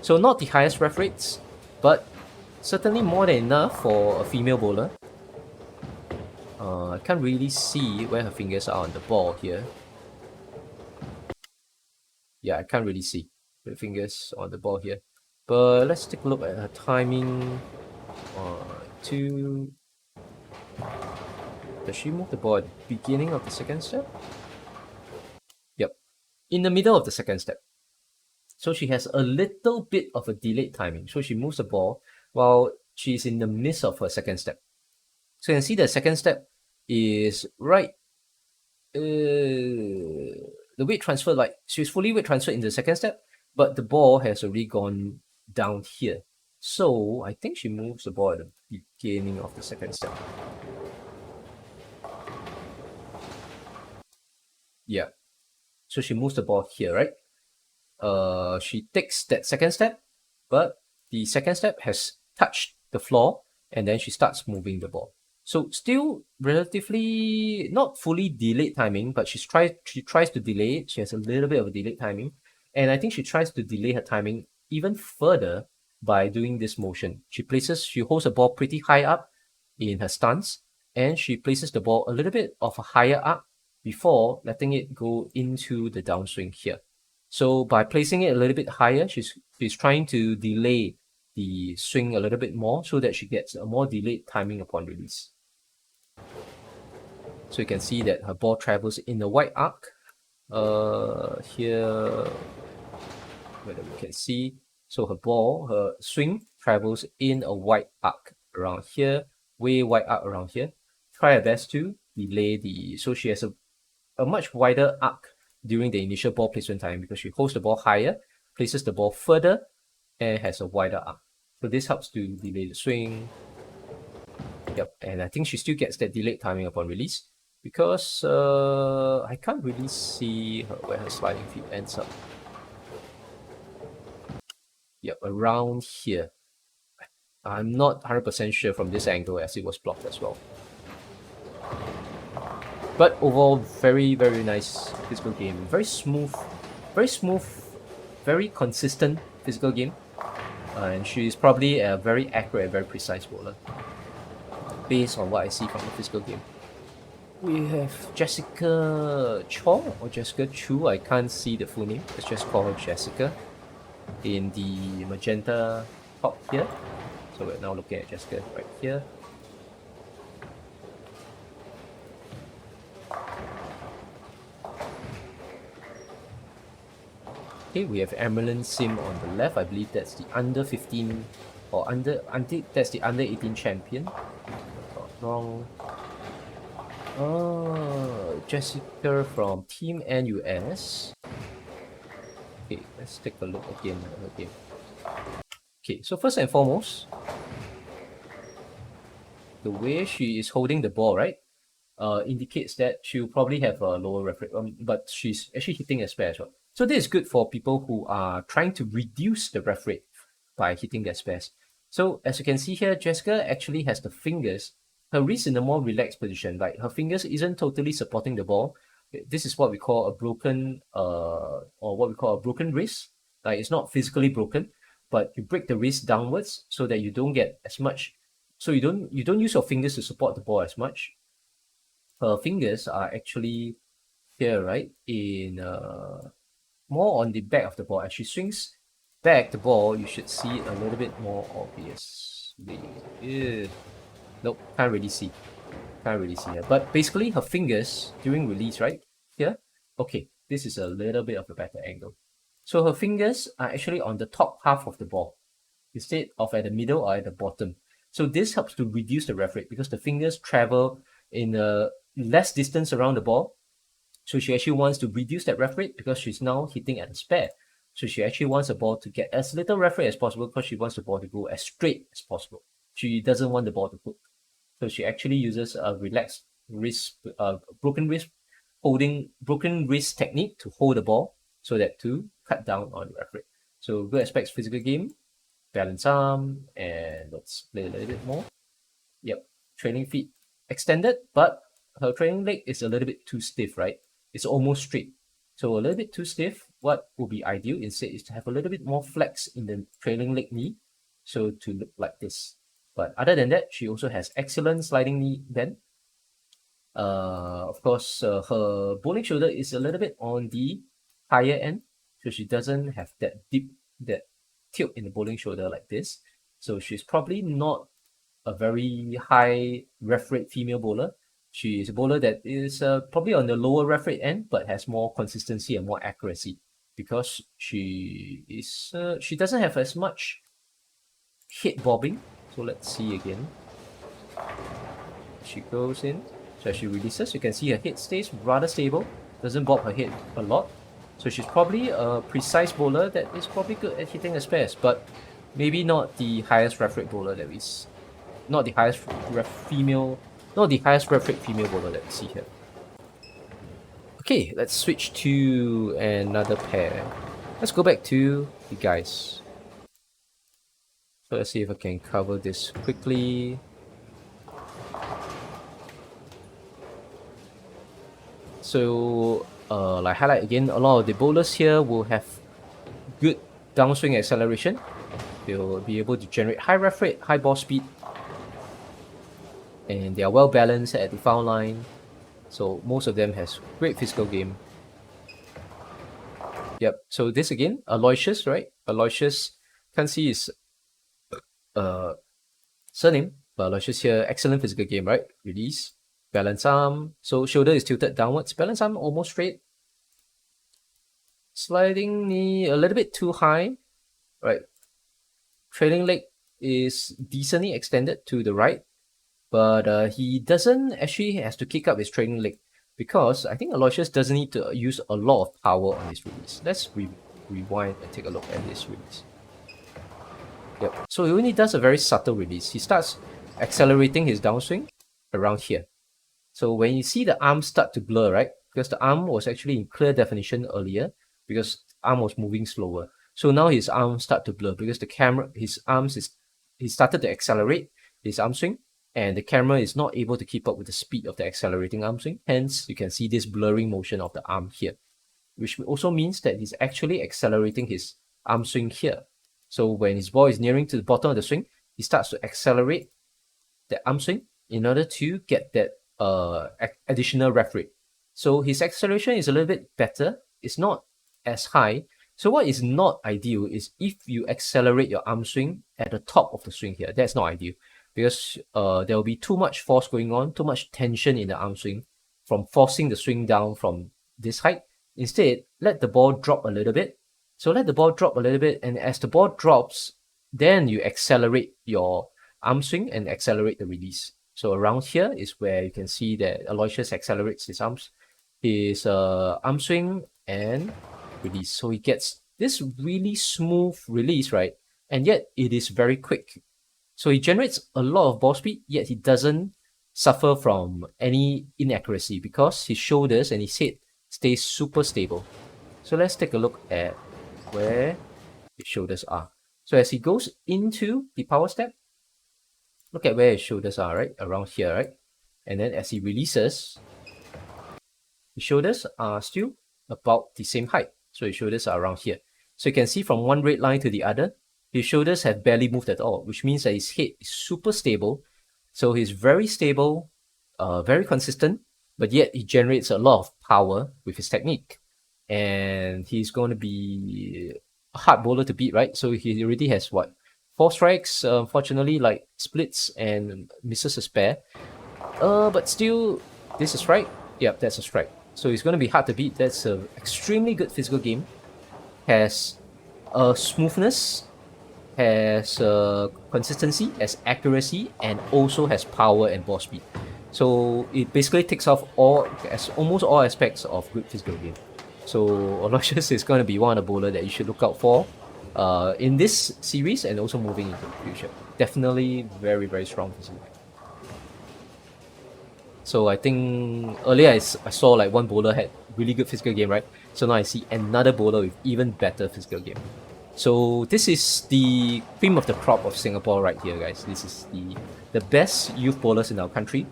So not the highest ref rates, but certainly more than enough for a female bowler. I can't really see where her fingers are on the ball here. Yeah, I can't really see the fingers on the ball here. But let's take a look at her timing. 2. Does she move the ball at the beginning of the second step? Yep, in the middle of the second step. So she has a little bit of a delayed timing. So she moves the ball while she's in the midst of her second step. So you can see the second step is right. The weight transfer, like she's fully weight transferred in the second step, but the ball has already gone down here. So I think she moves the ball at the beginning of the second step. Yeah. So she moves the ball here, right? She takes that second step, but the second step has touched the floor, and then she starts moving the ball. So still relatively not fully delayed timing, but she tries to delay it. She has a little bit of a delayed timing, and I think she tries to delay her timing even further by doing this motion. She holds the ball pretty high up in her stance, and she places the ball a little bit of a higher up before letting it go into the downswing here. So by placing it a little bit higher, she's trying to delay the swing a little bit more so that she gets a more delayed timing upon release. So you can see that her ball travels in the wide arc. Here, whether we can see, so her swing travels in a wide arc around here, way wide arc around here. Try her best to delay so she has a much wider arc during the initial ball placement time because she holds the ball higher, places the ball further, and has a wider arc. So this helps to delay the swing. Yep, and I think she still gets that delayed timing upon release because I can't really see where her sliding feet ends up. Yep, around here. I'm not 100% sure from this angle as it was blocked as well. But overall, very, very nice physical game. Very smooth, very consistent physical game. And she's probably a very accurate and very precise bowler based on what I see from the physical game. We have Jessica Chong or Jessica Chu. I can't see the full name. Let's just call her Jessica in the magenta top here. So we're now looking at Jessica right here. Okay, we have Emerald Sim on the left. I believe that's the under 15 or that's the under 18 champion. Not wrong. Oh, Jessica from Team NUS. Okay, let's take a look again at her game. Okay, so first and foremost, the way she is holding the ball, right, indicates that she'll probably have a lower ref rate, but she's actually hitting a spare as well. So this is good for people who are trying to reduce the ref rate by hitting their spares. So as you can see here, Jessica actually has the fingers, her wrist in a more relaxed position. Like her fingers isn't totally supporting the ball. This is what we call a broken wrist. Like it's not physically broken, but you break the wrist downwards so that you don't get as much. So you don't use your fingers to support the ball as much. Her fingers are actually here, right, in more on the back of the ball. As she swings back the ball, you should see a little bit more obviously. Nope, can't really see here. But basically her fingers during release, right here, okay, this is a little bit of a better angle. So her fingers are actually on the top half of the ball instead of at the middle or at the bottom. So this helps to reduce the ref rate because the fingers travel in a less distance around the ball. So she actually wants to reduce that ref rate because she's now hitting at a spare. So she actually wants the ball to get as little ref rate as possible because she wants the ball to go as straight as possible. She doesn't want the ball to hook. So she actually uses a relaxed wrist, broken wrist technique to hold the ball so that to cut down on ref rate. So good aspects, physical game, balance arm, and let's play a little bit more. Yep, trailing feet extended, but her trailing leg is a little bit too stiff, right? It's almost straight. So a little bit too stiff. What would be ideal instead is to have a little bit more flex in the trailing leg knee, so to look like this. But other than that, she also has excellent sliding knee bend. Of course, her bowling shoulder is a little bit on the higher end, so she doesn't have that tilt in the bowling shoulder like this. So she's probably not a very high ref rate female bowler. She is a bowler that is probably on the lower ref rate end, but has more consistency and more accuracy because she doesn't have as much hit bobbing. So let's see again. She goes in. So as she releases, you can see her head stays rather stable. Doesn't bob her head a lot. So she's probably a precise bowler that is probably good at hitting her spares, but maybe not the highest ref rate bowler that not the highest ref rate female bowler that we see here. Okay, let's switch to another pair. Let's go back to the guys. So let's see if I can cover this quickly. So, like highlight again, a lot of the bowlers here will have good downswing acceleration. They'll be able to generate high ref rate, high ball speed, and they are well balanced at the foul line. So most of them has great physical game. Yep. So this again, Aloysius, right? Aloysius, can't see his surname, but Aloysius here, excellent physical game, right? Release, balance arm. So shoulder is tilted downwards. Balance arm almost straight. Sliding knee a little bit too high, right? Trailing leg is decently extended to the right, but he doesn't actually has to kick up his trailing leg because I think Aloysius doesn't need to use a lot of power on his release. Let's rewind and take a look at this release. Yep. So he only does a very subtle release. He starts accelerating his downswing around here. So when you see the arm start to blur, right? Because the arm was actually in clear definition earlier because the arm was moving slower. So now his arms start to blur because he started to accelerate his arm swing and the camera is not able to keep up with the speed of the accelerating arm swing. Hence, you can see this blurring motion of the arm here, which also means that he's actually accelerating his arm swing here. So when his ball is nearing to the bottom of the swing, he starts to accelerate the arm swing in order to get that additional ref rate. So his acceleration is a little bit better. It's not as high. So what is not ideal is if you accelerate your arm swing at the top of the swing here. That's not ideal because there will be too much force going on, too much tension in the arm swing from forcing the swing down from this height. Instead, let the ball drop a little bit. So let the ball drop a little bit, and as the ball drops, then you accelerate your arm swing and accelerate the release. So around here is where you can see that Aloysius accelerates his arm swing and release. So he gets this really smooth release, right? And yet it is very quick. So he generates a lot of ball speed, yet he doesn't suffer from any inaccuracy because his shoulders and his head stays super stable. So let's take a look at where his shoulders are. So as he goes into the power step, look at where his shoulders are, right? Around here, right? And then as he releases, his shoulders are still about the same height. So his shoulders are around here. So you can see from one red line to the other, his shoulders have barely moved at all, which means that his head is super stable. So he's very stable, very consistent, but yet he generates a lot of power with his technique. And he's going to be a hard bowler to beat, right? So he already has what? 4 strikes, unfortunately, like splits and misses a spare. But still, this is a strike. Yep, that's a strike. So he's going to be hard to beat. That's an extremely good physical game. Has smoothness, has consistency, has accuracy, and also has power and ball speed. So it basically takes off almost all aspects of good physical game. So Aloysius is going to be one of the bowlers that you should look out for in this series and also moving into the future. Definitely very, very strong physical game. So I think earlier I saw like one bowler had really good physical game, right? So now I see another bowler with even better physical game. So this is the cream of the crop of Singapore right here, guys. This is the best youth bowlers in our country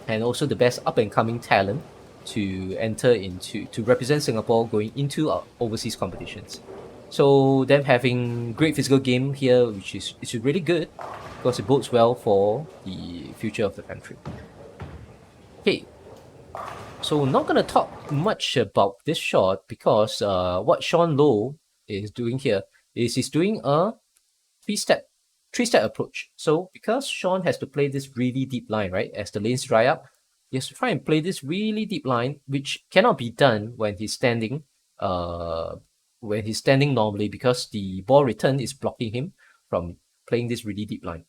and also the best up-and-coming talent to enter into, to represent Singapore going into our overseas competitions. So them having great physical game here, which is really good because it bodes well for the future of the country. Okay, so not gonna talk much about this shot because what Sean Lowe is doing here is he's doing a three-step approach. So because Sean has to play this really deep line, right, as the lanes dry up, he has to try and play this really deep line, which cannot be done when he's standing normally because the ball return is blocking him from playing this really deep line.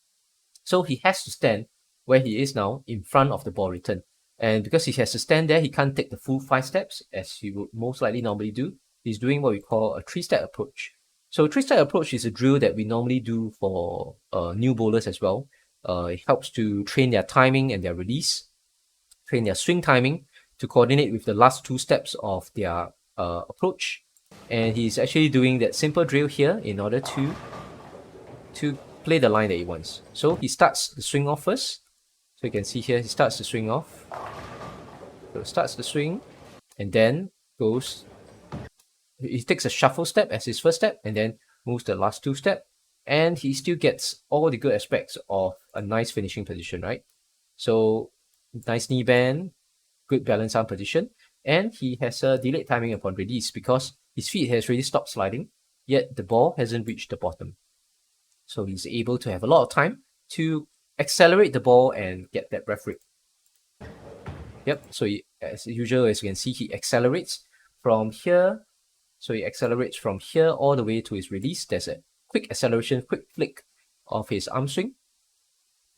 So he has to stand where he is now in front of the ball return. And because he has to stand there, he can't take the full 5 steps as he would most likely normally do. He's doing what we call a 3-step approach. So 3-step approach is a drill that we normally do for new bowlers as well. It helps to train their timing and their release, train their swing timing to coordinate with the last 2 steps of their approach. And he's actually doing that simple drill here in order to play the line that he wants. So he starts the swing off first. So you can see here, he starts the swing off. So starts the swing and then he takes a shuffle step as his first step and then moves the last 2 steps and he still gets all the good aspects of a nice finishing position, right? So nice knee bend, good balance arm position, and he has a delayed timing upon release because his feet has really stopped sliding, yet the ball hasn't reached the bottom. So he's able to have a lot of time to accelerate the ball and get that ref rate. Yep, so as usual, as you can see, he accelerates from here. So he accelerates from here all the way to his release. There's a quick acceleration, quick flick of his arm swing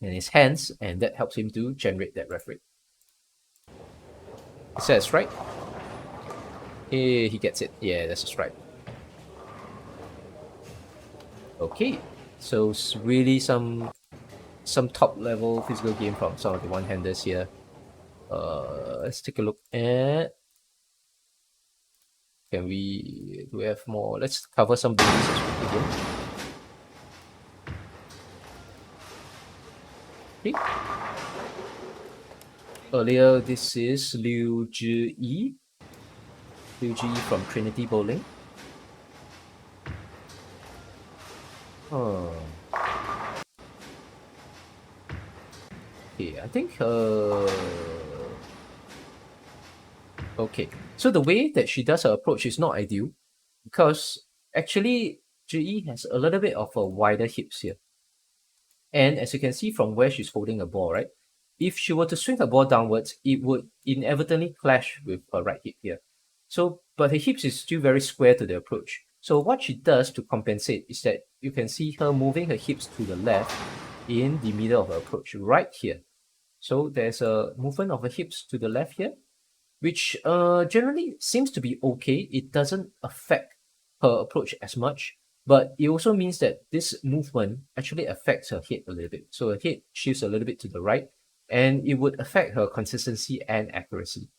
and his hands, and that helps him to generate that ref rate. Is that a strike? He gets it. Yeah, that's a strike. Okay, so it's really some top level physical game from some of the one-handers here. Let's take a look at. Do we have more? Let's cover some businesses again. Okay. Earlier, this is Liu Zhi from Trinity Bowling. Okay, I think okay, so the way that she does her approach is not ideal because actually Zhi has a little bit of a wider hips here. And as you can see from where she's holding the ball, right? If she were to swing her ball downwards, it would inevitably clash with her right hip here. So, but her hips is still very square to the approach. So what she does to compensate is that you can see her moving her hips to the left in the middle of her approach, right here. So there's a movement of her hips to the left here, which generally seems to be okay. It doesn't affect her approach as much, but it also means that this movement actually affects her head a little bit. So her head shifts a little bit to the right, and it would affect her consistency and accuracy.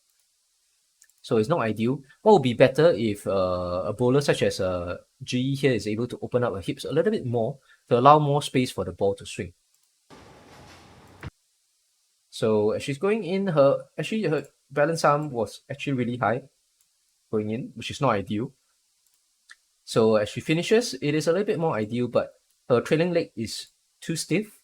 So it's not ideal. What would be better if a bowler such as Zhi here is able to open up her hips a little bit more to allow more space for the ball to swing. So as she's going in, her balance arm was actually really high going in, which is not ideal. So as she finishes, it is a little bit more ideal, but her trailing leg is too stiff.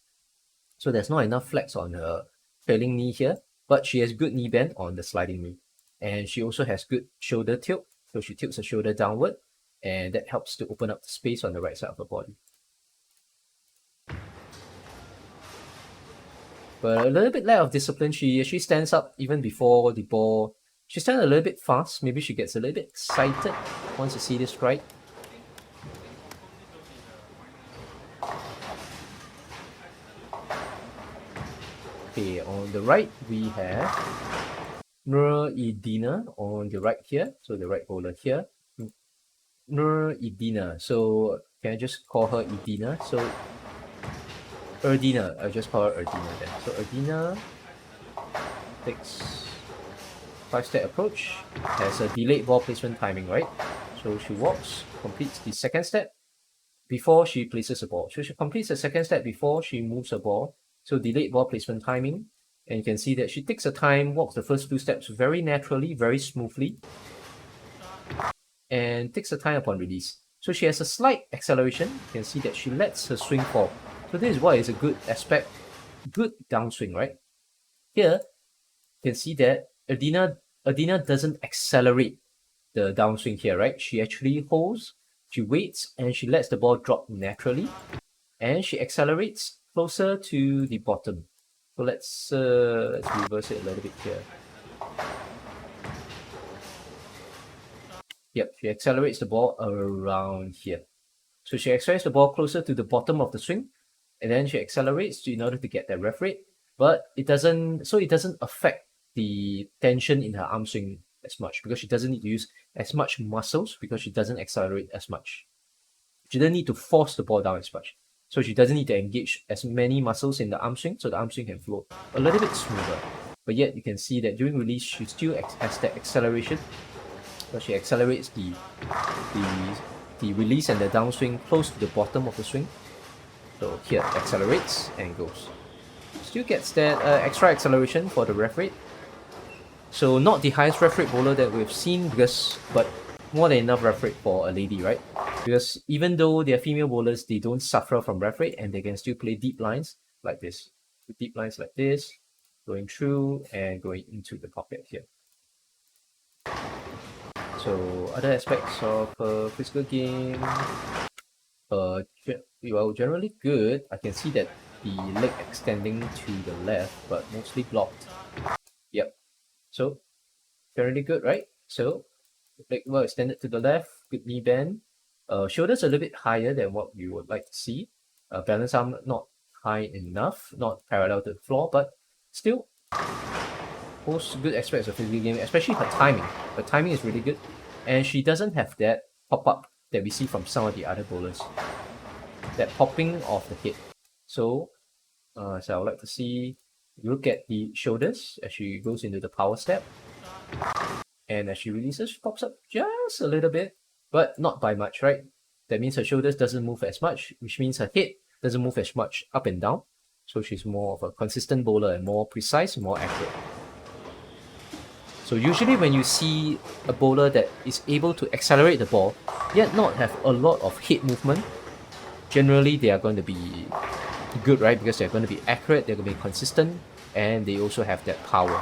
So there's not enough flex on her trailing knee here, but she has good knee bend on the sliding knee. And she also has good shoulder tilt. So she tilts her shoulder downward, and that helps to open up the space on the right side of her body. But a little bit lack of discipline. She actually stands up even before the ball. She stands a little bit fast. Maybe she gets a little bit excited once to see this strike. Okay, on the right we have Nur Idina on the right here. So the right bowler here. Nur Idina. So can I just call her Idina? So Erdina, I'll just call her Erdina then. So Erdina takes 5-step approach, has a delayed ball placement timing, right? So she walks, completes the second step before she places the ball. So she completes the second step before she moves the ball. So delayed ball placement timing. And you can see that she takes her time, walks the first 2 steps very naturally, very smoothly, and takes her time upon release. So she has a slight acceleration. You can see that she lets her swing fall. So this is why it's a good aspect, good downswing, right? Here, you can see that Erdina doesn't accelerate the downswing here, right? She actually holds, she waits, and she lets the ball drop naturally, and she accelerates closer to the bottom. So let's reverse it a little bit here. Yep, she accelerates the ball around here. So she accelerates the ball closer to the bottom of the swing, and then she accelerates in order to get that ref rate, but it doesn't affect the tension in her arm swing as much because she doesn't need to use as much muscles because she doesn't accelerate as much. She doesn't need to force the ball down as much. So she doesn't need to engage as many muscles in the arm swing, so the arm swing can flow a little bit smoother. But yet you can see that during release, she still has that acceleration. So she accelerates the release and the downswing close to the bottom of the swing. So here, accelerates and goes. Still gets that extra acceleration for the ref rate. So not the highest ref rate bowler that we've seen, but more than enough ref rate for a lady, right? Because even though they're female bowlers, they don't suffer from ref rate and they can still play deep lines like this. Deep lines like this, going through and going into the pocket here. So other aspects of physical game, generally good. I can see that the leg extending to the left, but mostly blocked. Yep. So generally good, right? So leg well extended to the left, good knee bend. Shoulders a little bit higher than what we would like to see. Balance arm not high enough, not parallel to the floor, but still most good aspects of physical game, especially her timing. Her timing is really good, and she doesn't have that pop up that we see from some of the other bowlers. That popping of the head. So I would like to see, look at the shoulders as she goes into the power step. And as she releases, she pops up just a little bit, but not by much, right? That means her shoulders doesn't move as much, which means her head doesn't move as much up and down. So she's more of a consistent bowler and more precise, more accurate. So usually when you see a bowler that is able to accelerate the ball, yet not have a lot of head movement, generally they are going to be good, right? Because they're going to be accurate, they're going to be consistent, and they also have that power.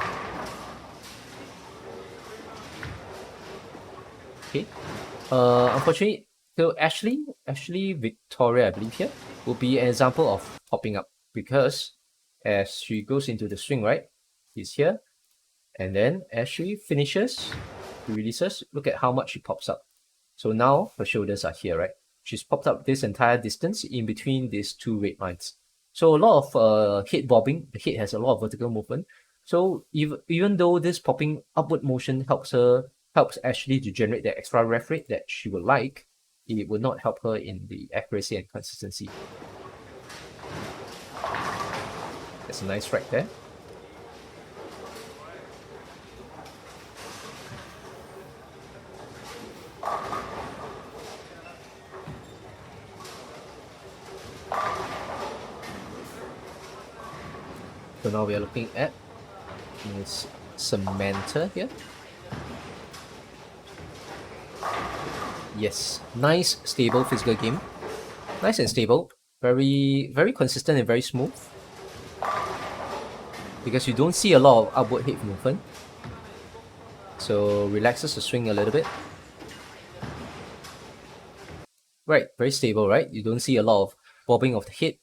Okay. Unfortunately, so Ashley Victoria, I believe here, will be an example of popping up because as she goes into the swing, right? He's here. And then as she finishes, she releases, look at how much she pops up. So now her shoulders are here, right? She's popped up this entire distance in between these two red lines. So a lot of head bobbing, the head has a lot of vertical movement. So even though this popping upward motion helps Ashley to generate the extra ref rate that she would like, it will not help her in the accuracy and consistency. That's a nice strike there. So now we are looking at Miss Samantha here. Yes, nice stable physical game. Nice and stable. Very, very consistent and very smooth. Because you don't see a lot of upward head movement. So relaxes the swing a little bit. Right, very stable, right? You don't see a lot of bobbing of the head.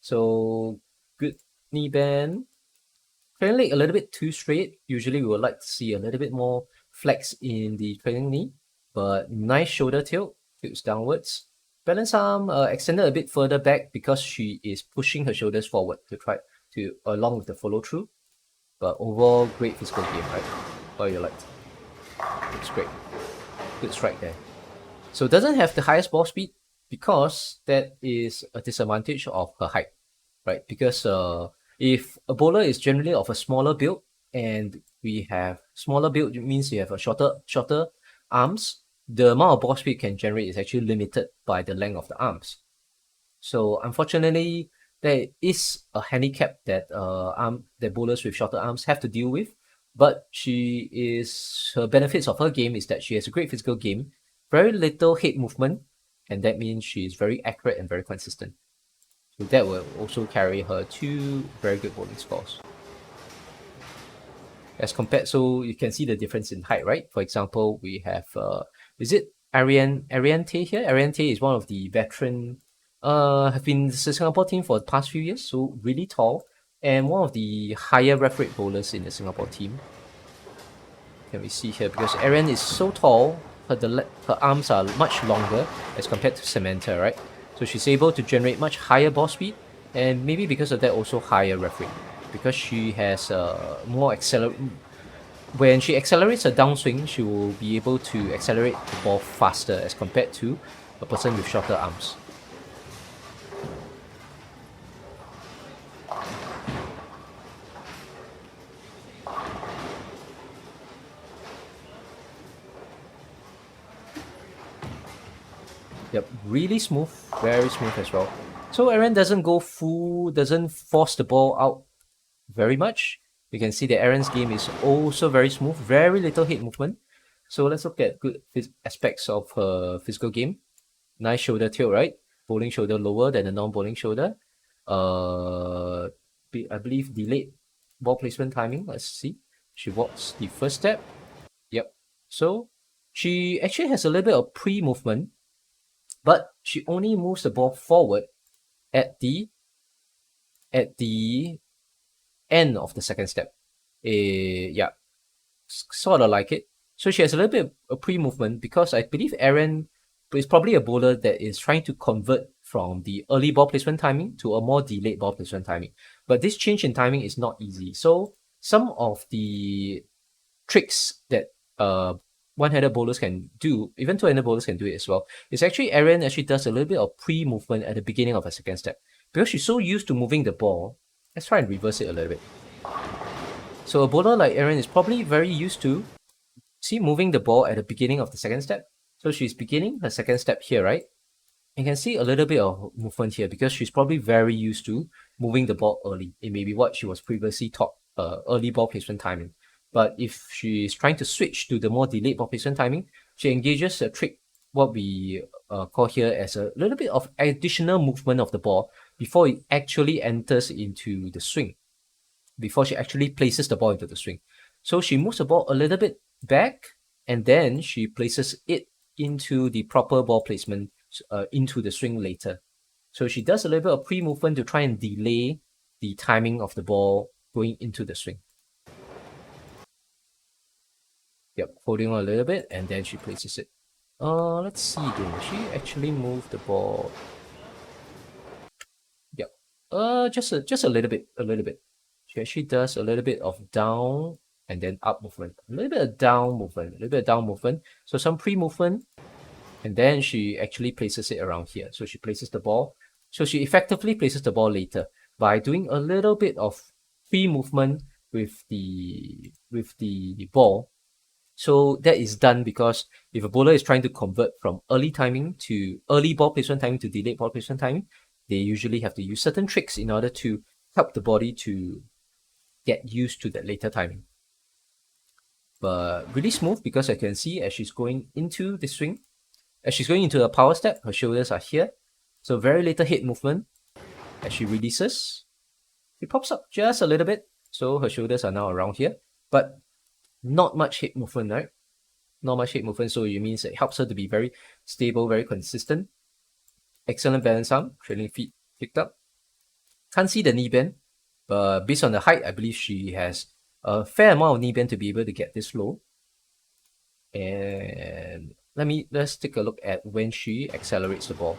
So good knee bend. Trailing leg a little bit too straight. Usually we would like to see a little bit more flex in the trailing knee. But nice shoulder tilt, tilts downwards. Balance arm extended a bit further back because she is pushing her shoulders forward to try to along with the follow through. But overall, great physical game, right? How you like? Looks great. Good strike there. So it doesn't have the highest ball speed because that is a disadvantage of her height, right? Because if a bowler is generally of a smaller build and we have smaller build, it means you have a shorter arms, the amount of ball speed can generate is actually limited by the length of the arms. So unfortunately, there is a handicap that that bowlers with shorter arms have to deal with. But her benefits of her game is that she has a great physical game, very little head movement, and that means she is very accurate and very consistent. So that will also carry her to very good bowling scores. As compared, so you can see the difference in height, right? For example, we have is it Ariante here? Ariante is one of the veteran, have been the Singapore team for the past few years, so really tall, and one of the higher ref rate bowlers in the Singapore team. Can we see here, because Arian is so tall, her arms are much longer as compared to Samantha, right? So she's able to generate much higher ball speed, and maybe because of that also higher ref rate, because she has more when she accelerates her downswing, she will be able to accelerate the ball faster as compared to a person with shorter arms. Yep, really smooth, very smooth as well. So Aaron doesn't force the ball out very much. You can see that Aaron's game is also very smooth, very little head movement. So let's look at good aspects of her physical game. Nice shoulder tilt, right? Bowling shoulder lower than the non-bowling shoulder. I believe delayed ball placement timing. Let's see. She walks the first step. Yep. So she actually has a little bit of pre-movement, but she only moves the ball forward at the end of the second step. Yeah, sort of like it. So she has a little bit of pre-movement because I believe Aaron is probably a bowler that is trying to convert from the early ball placement timing to a more delayed ball placement timing. But this change in timing is not easy. So some of the tricks that one-handed bowlers can do, even two-handed bowlers can do it as well, is actually Aaron actually does a little bit of pre-movement at the beginning of a second step. Because she's so used to moving the ball, let's try and reverse it a little bit. So a bowler like Aaron is probably very used to moving the ball at the beginning of the second step. So she's beginning her second step here, right? You can see a little bit of movement here because she's probably very used to moving the ball early. It may be what she was previously taught, early ball placement timing. But if she's trying to switch to the more delayed ball placement timing, she engages a trick, what we call here as a little bit of additional movement of the ball before it actually enters into the swing, before she actually places the ball into the swing. So she moves the ball a little bit back, and then she places it into the proper ball placement into the swing later. So she does a little bit of pre-movement to try and delay the timing of the ball going into the swing. Yep, holding on a little bit, and then she places it. Let's see then. She actually moved the ball. Yep. Just a little bit. She actually does a little bit of down and then up movement. A little bit of down movement. So some pre-movement, and then she actually places it around here. So she places the ball. So she effectively places the ball later by doing a little bit of pre-movement with the ball. So that is done because if a bowler is trying to convert from early ball placement timing to delayed ball placement timing, they usually have to use certain tricks in order to help the body to get used to that later timing. But really smooth because I can see as she's going into the swing, as she's going into a power step, her shoulders are here. So very little head movement. As she releases, she pops up just a little bit. So her shoulders are now around here. But not much head movement, right? Not much head movement, so it means it helps her to be very stable, very consistent. Excellent balance arm, trailing feet picked up. Can't see the knee bend, but based on the height, I believe she has a fair amount of knee bend to be able to get this low. And let's take a look at when she accelerates the ball.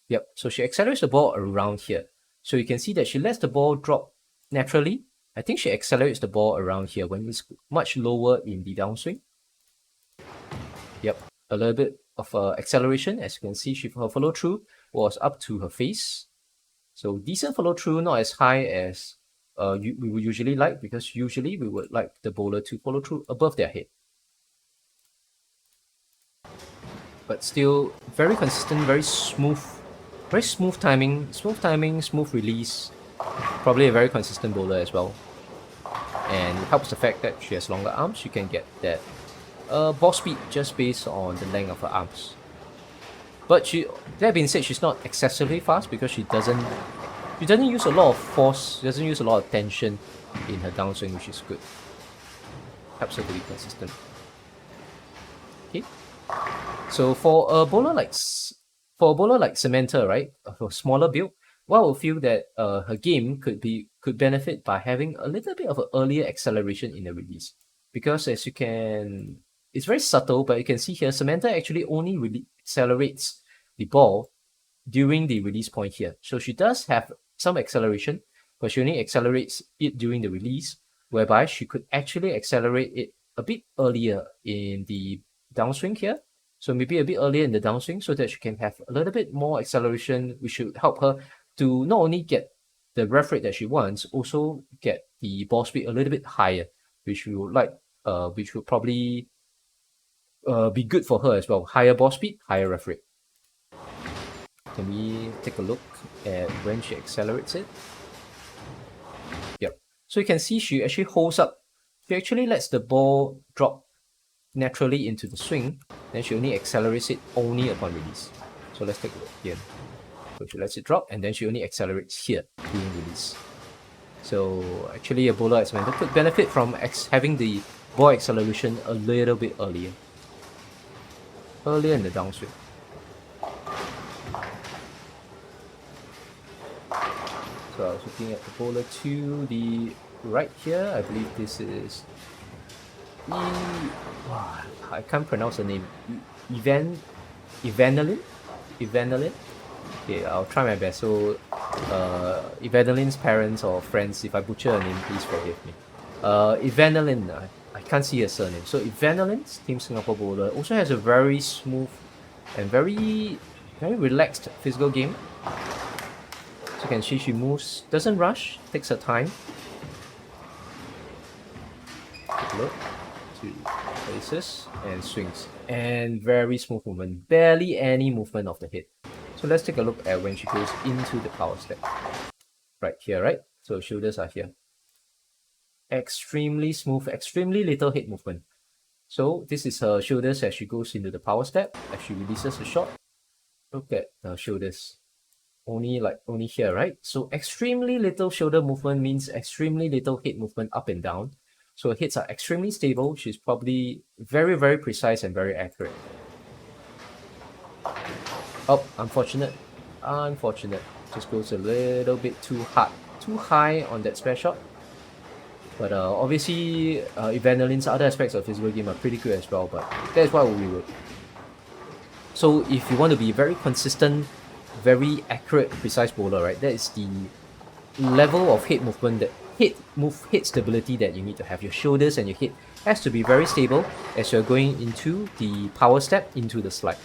Yep, so she accelerates the ball around here. So you can see that she lets the ball drop naturally. I think she accelerates the ball around here when it's much lower in the downswing. Yep, a little bit of acceleration. As you can see, her follow through was up to her face. So decent follow through, not as high as we would usually like, because usually we would like the bowler to follow through above their head. But still very consistent, very smooth timing, smooth release. Probably a very consistent bowler as well. And it helps the fact that she has longer arms. You can get that ball speed just based on the length of her arms. But that being said, she's not excessively fast because she doesn't use a lot of force, she doesn't use a lot of tension in her downswing, which is good. Helps her to be consistent. Okay. So for a bowler like Samantha, right, for a smaller build, one will feel that her game could benefit by having a little bit of an earlier acceleration in the release. Because as you can, it's very subtle, but you can see here, Samantha actually only accelerates the ball during the release point here. So she does have some acceleration, but she only accelerates it during the release, whereby she could actually accelerate it a bit earlier in the downswing here. So maybe a bit earlier in the downswing so that she can have a little bit more acceleration, which should help her to not only get the rev rate that she wants, also get the ball speed a little bit higher, which we would like, which would probably be good for her as well. Higher ball speed, higher rev rate. Can we take a look at when she accelerates it? Yep. So you can see she actually holds up. She actually lets the ball drop naturally into the swing, then she only accelerates it only upon release. So let's take a look here. So she lets it drop, and then she only accelerates here during release. So actually a bowler as mentor could benefit from having the ball acceleration a little bit earlier in the downswing. So I was looking at the bowler to the right here. I believe this is I can't pronounce the name. Evangeline? Okay, I'll try my best. So, Evangeline's parents or friends, if I butcher her name, please forgive me. Evangeline, I can't see her surname. So, Evangeline's Team Singapore bowler also has a very smooth and very relaxed physical game. So you can see she moves, doesn't rush, takes her time. Take a look. Two places and swings. And very smooth movement. Barely any movement of the head. So let's take a look at when she goes into the power step. Right here, right? So shoulders are here. Extremely smooth, extremely little head movement. So this is her shoulders as she goes into the power step, as she releases the shot. Look at her shoulders. Only here, right? So extremely little shoulder movement means extremely little head movement up and down. So her hits are extremely stable. She's probably very, very precise and very accurate. Oh, unfortunate. Just goes a little bit too high on that spare shot. But obviously, Evangeline's other aspects of physical game are pretty good as well, but that's what we wrote. So if you want to be very consistent, very accurate, precise bowler, right, that is the level of head movement, head stability that you need to have. Your shoulders and your head has to be very stable as you're going into the power step, into the slide.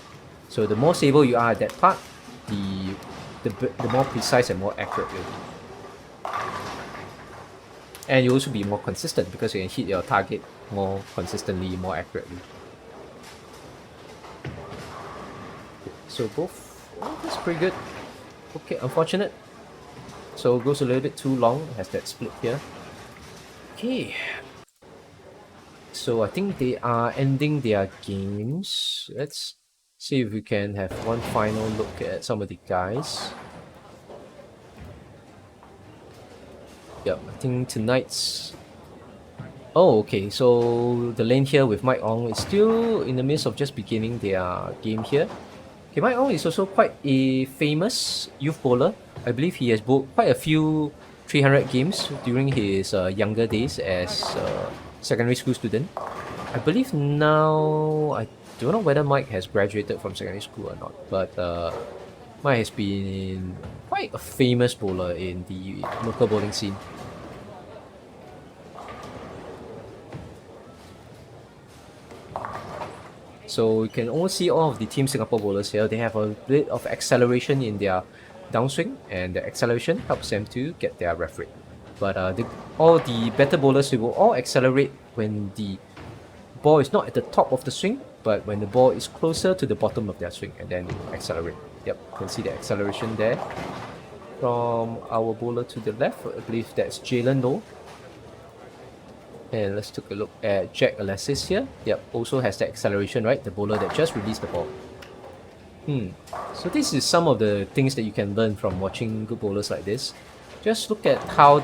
So the more stable you are at that part, the more precise and more accurate you'll be. And you'll also be more consistent because you can hit your target more consistently, more accurately. So both, that's pretty good. Okay, unfortunate. So it goes a little bit too long, has that split here. Okay. So I think they are ending their games. Let's see if we can have one final look at some of the guys. Yep, I think tonight's... Oh, okay, so the lane here with Mike Ong is still in the midst of just beginning their game here. Okay, Mike Ong is also quite a famous youth bowler. I believe he has bowled quite a few 300 games during his younger days as a secondary school student. I believe now, I don't know whether Mike has graduated from secondary school or not, but Mike has been quite a famous bowler in the local bowling scene. So you can almost see all of the Team Singapore bowlers here. They have a bit of acceleration in their downswing, and the acceleration helps them to get their ref rate. But all the better bowlers, they will all accelerate when the ball is not at the top of the swing, but when the ball is closer to the bottom of their swing, and then accelerate. Yep, you can see the acceleration there. From our bowler to the left, I believe that's Jalen Low. And let's take a look at Jack Alessis here. Yep, also has the acceleration, right? The bowler that just released the ball. So this is some of the things that you can learn from watching good bowlers like this. Just look at how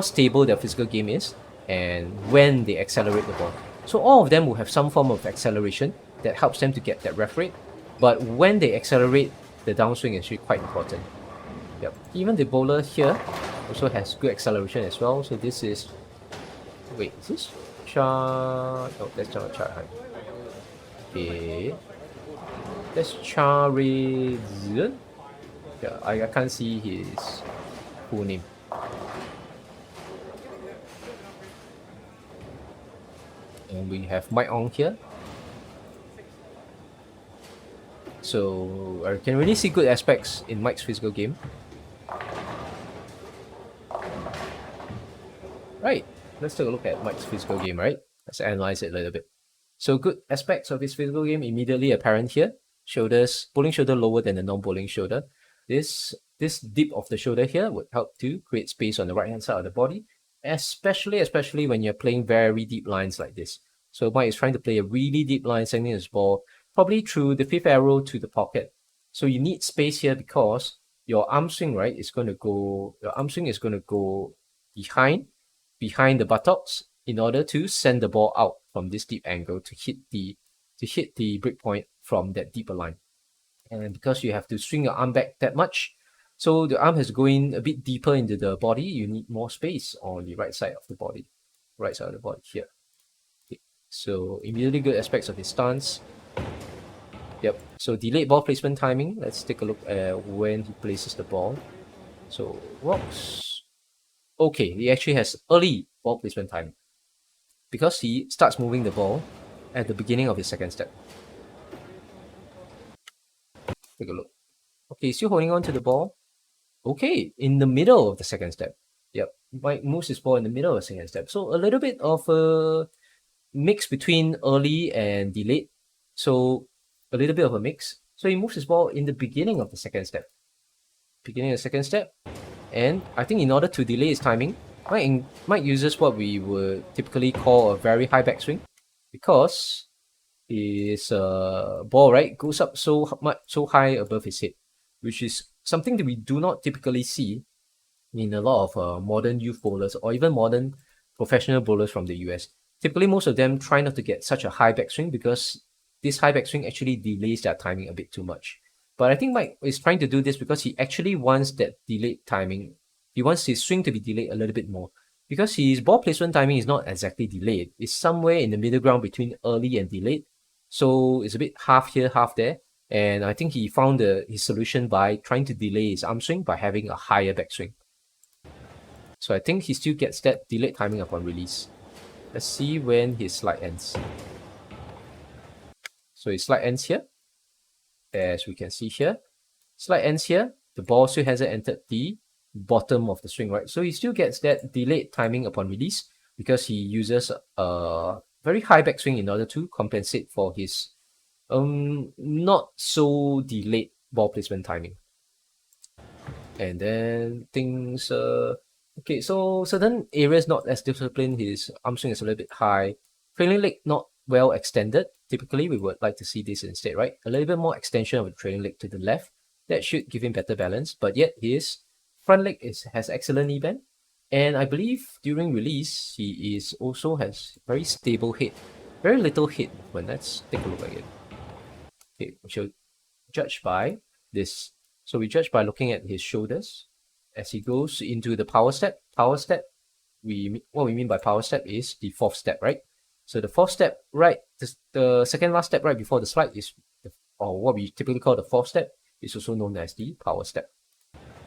stable their physical game is, and when they accelerate the ball. So all of them will have some form of acceleration that helps them to get that ref rate. But when they accelerate, the downswing is actually quite important. Yep. Even the bowler here also has good acceleration as well. So this is... Wait, is this Cha... Oh, that's not Cha. Okay. That's Cha Rei Zian. Yeah, I can't see his full name. And we have Mike Ong here. So I can really see good aspects in Mike's physical game. Right, let's take a look at Mike's physical game, right? Let's analyze it a little bit. So good aspects of his physical game immediately apparent here. Shoulders, bowling shoulder lower than the non-bowling shoulder. This dip of the shoulder here would help to create space on the right hand side of the body, especially when you're playing very deep lines like this. So Mike is trying to play a really deep line, sending his ball probably through the fifth arrow to the pocket. So you need space here because your arm swing, right, is going to go. Your arm swing is going to go behind the buttocks in order to send the ball out from this deep angle to hit the break point from that deeper line. And because you have to swing your arm back that much, so the arm has to go in a bit deeper into the body, you need more space on the right side of the body. Right side of the body here. Okay. So immediately good aspects of his stance. Yep. So delayed ball placement timing. Let's take a look at when he places the ball. So rocks. Okay, he actually has early ball placement timing because he starts moving the ball at the beginning of his second step. Take a look. Okay, still holding on to the ball. Okay, in the middle of the second step. Yep, Mike moves his ball in the middle of the second step. So a little bit of a mix between early and delayed. So a little bit of a mix. So he moves his ball in the beginning of the second step. Beginning of the second step. And I think in order to delay his timing, Mike uses what we would typically call a very high backswing because his ball, right, goes up so high above his head, which is something that we do not typically see in a lot of modern youth bowlers or even modern professional bowlers from the US. Typically, most of them try not to get such a high backswing because this high backswing actually delays their timing a bit too much. But I think Mike is trying to do this because he actually wants that delayed timing. He wants his swing to be delayed a little bit more because his ball placement timing is not exactly delayed. It's somewhere in the middle ground between early and delayed. So it's a bit half here, half there. And I think he found his solution by trying to delay his arm swing by having a higher backswing. So I think he still gets that delayed timing upon release. Let's see when his slide ends. So his slide ends here. As we can see here. Slide ends here. The ball still hasn't entered the bottom of the swing, right? So he still gets that delayed timing upon release because he uses a very high backswing in order to compensate for his not so delayed ball placement timing. And then things okay, so certain areas not as disciplined, his arm swing is a little bit high. Trailing leg not well extended. Typically, we would like to see this instead, right? A little bit more extension of the trailing leg to the left. That should give him better balance. But yet his front leg has excellent knee bend. And I believe during release, he also has very stable head. Very little head movement. Let's take a look at it. Okay, we shall judge by this. So we judge by looking at his shoulders as he goes into the power step. Power step, what we mean by power step is the fourth step, right? So the fourth step, right, the second last step right before the slide is, or what we typically call the fourth step, is also known as the power step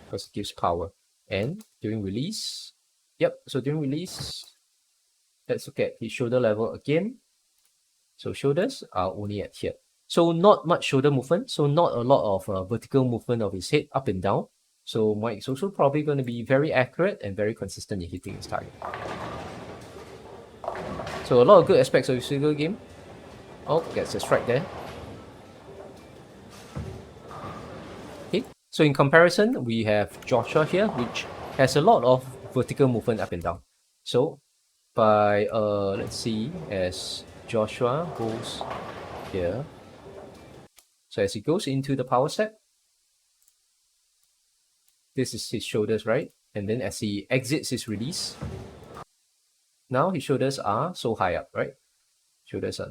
because it gives power. And during release, so during release, let's look at his shoulder level again. So shoulders are only at here. So not much shoulder movement, so not a lot of vertical movement of his head up and down. So Mike is also probably going to be very accurate and very consistent in hitting his target. So a lot of good aspects of his single game. Oh, gets a strike there. Okay, so in comparison, we have Joshua here, which has a lot of vertical movement up and down. So by let's see, as Joshua goes here. So as he goes into the power step, this is his shoulders, right? And then as he exits his release, now his shoulders are so high up, right? Shoulders are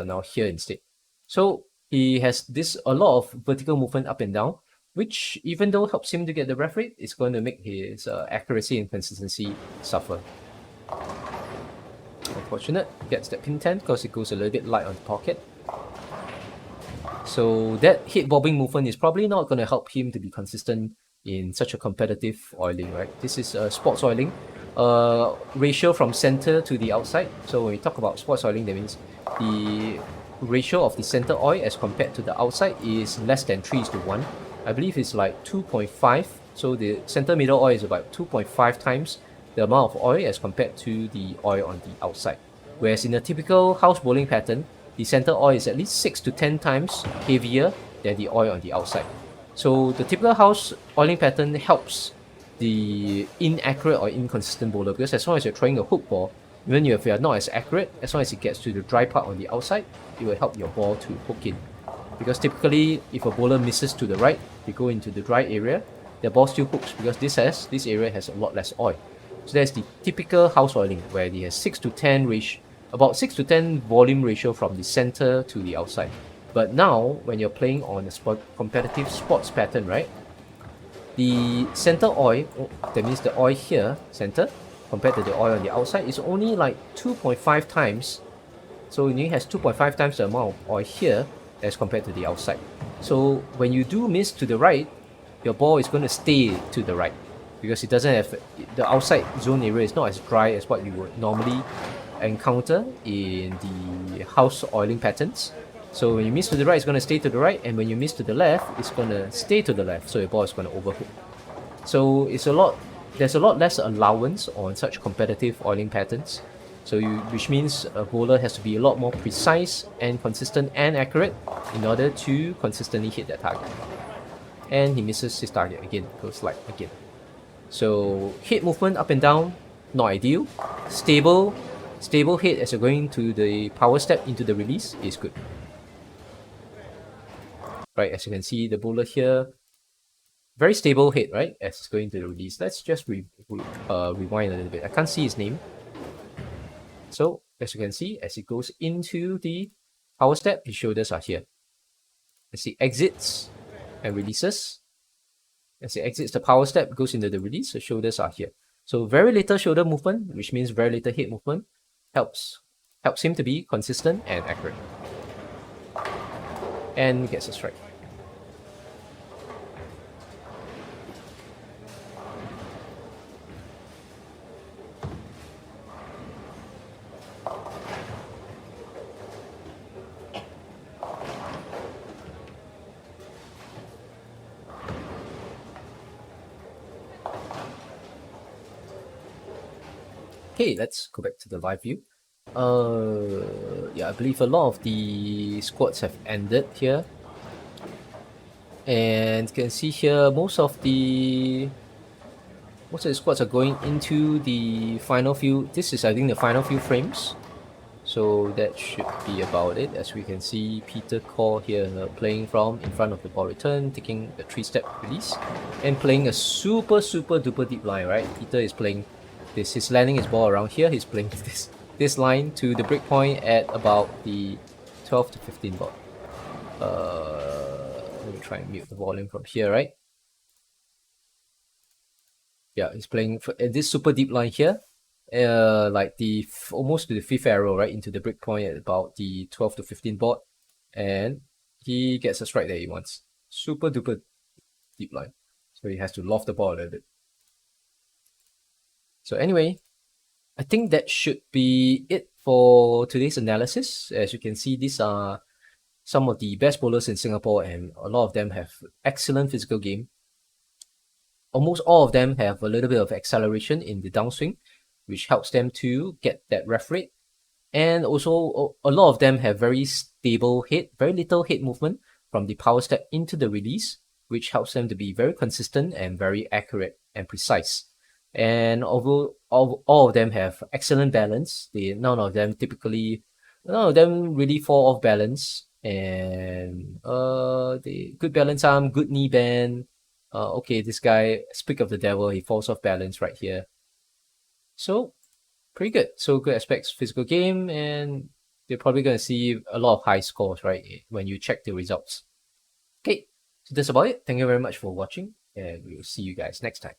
now here instead. So he has a lot of vertical movement up and down, which even though helps him to get the ref rate, it's going to make his accuracy and consistency suffer. Unfortunate, gets that pin 10 because it goes a little bit light on the pocket. So that head bobbing movement is probably not going to help him to be consistent in such a competitive oiling, right? This is sports oiling, ratio from center to the outside. So when we talk about sports oiling, that means the ratio of the center oil as compared to the outside is less than 3:1. I believe it's like 2.5. So the center middle oil is about 2.5 times the amount of oil as compared to the oil on the outside. Whereas in a typical house bowling pattern, the center oil is at least 6 to 10 times heavier than the oil on the outside. So the typical house oiling pattern helps the inaccurate or inconsistent bowler, because as long as you're throwing a hook ball, even if you're not as accurate, as long as it gets to the dry part on the outside, it will help your ball to hook in. Because typically, if a bowler misses to the right, they go into the dry area, their ball still hooks because this area has a lot less oil. So that's the typical house oiling, where it has 6 to 10 ratio, about 6 to 10 volume ratio from the center to the outside. But now, when you're playing on a competitive sports pattern, right, the center oil, that means the oil here, center, compared to the oil on the outside, is only like 2.5 times. So it only has 2.5 times the amount of oil here as compared to the outside. So when you do miss to the right, your ball is going to stay to the right, because it doesn't have, the outside zone area is not as dry as what you would normally encounter in the house oiling patterns. So when you miss to the right, it's going to stay to the right, and when you miss to the left, it's going to stay to the left, so your ball is going to overhook. So there's a lot less allowance on such competitive oiling patterns. So which means a bowler has to be a lot more precise and consistent and accurate in order to consistently hit that target. And he misses his target again, goes like again. So head movement up and down, not ideal. Stable head as you're going to the power step into the release is good. Right, as you can see, the bowler here, very stable head, right, as it's going to the release. Let's just rewind a little bit. I can't see his name. So as you can see, as it goes into the power step, his shoulders are here. As he exits and releases, as he exits the power step, goes into the release, the shoulders are here. So very little shoulder movement, which means very little head movement, helps him to be consistent and accurate. And gets a strike. Okay, let's go back to the live view. Yeah, I believe a lot of the squads have ended here. And you can see here, most of the squads are going into the final few. This is, I think, the final few frames. So that should be about it. As we can see, Peter Core here playing from in front of the ball return, taking the 3-step release, and playing a super duper deep line, right? Peter is playing this, he's landing his ball around here, he's playing this line to the break point at about the 12 to 15 ball. Let me try and mute the volume from here, right? Yeah, he's playing this super deep line here, like almost to the 5th arrow, right, into the break point at about the 12 to 15 board, and he gets a strike that he wants. Super duper deep line, so he has to loft the ball a little bit. So anyway, I think that should be it for today's analysis. As you can see, these are some of the best bowlers in Singapore, and a lot of them have excellent physical game. Almost all of them have a little bit of acceleration in the downswing, which helps them to get that ref rate. And also, a lot of them have very stable head, very little head movement from the power step into the release, which helps them to be very consistent and very accurate and precise. And although all of them have excellent balance, none of them really fall off balance. And the good balance arm, good knee bend. Okay, this guy, speak of the devil, he falls off balance right here. So pretty good. So good aspects, physical game, and they're probably going to see a lot of high scores, right, when you check the results. Okay, so that's about it. Thank you very much for watching, and we'll see you guys next time.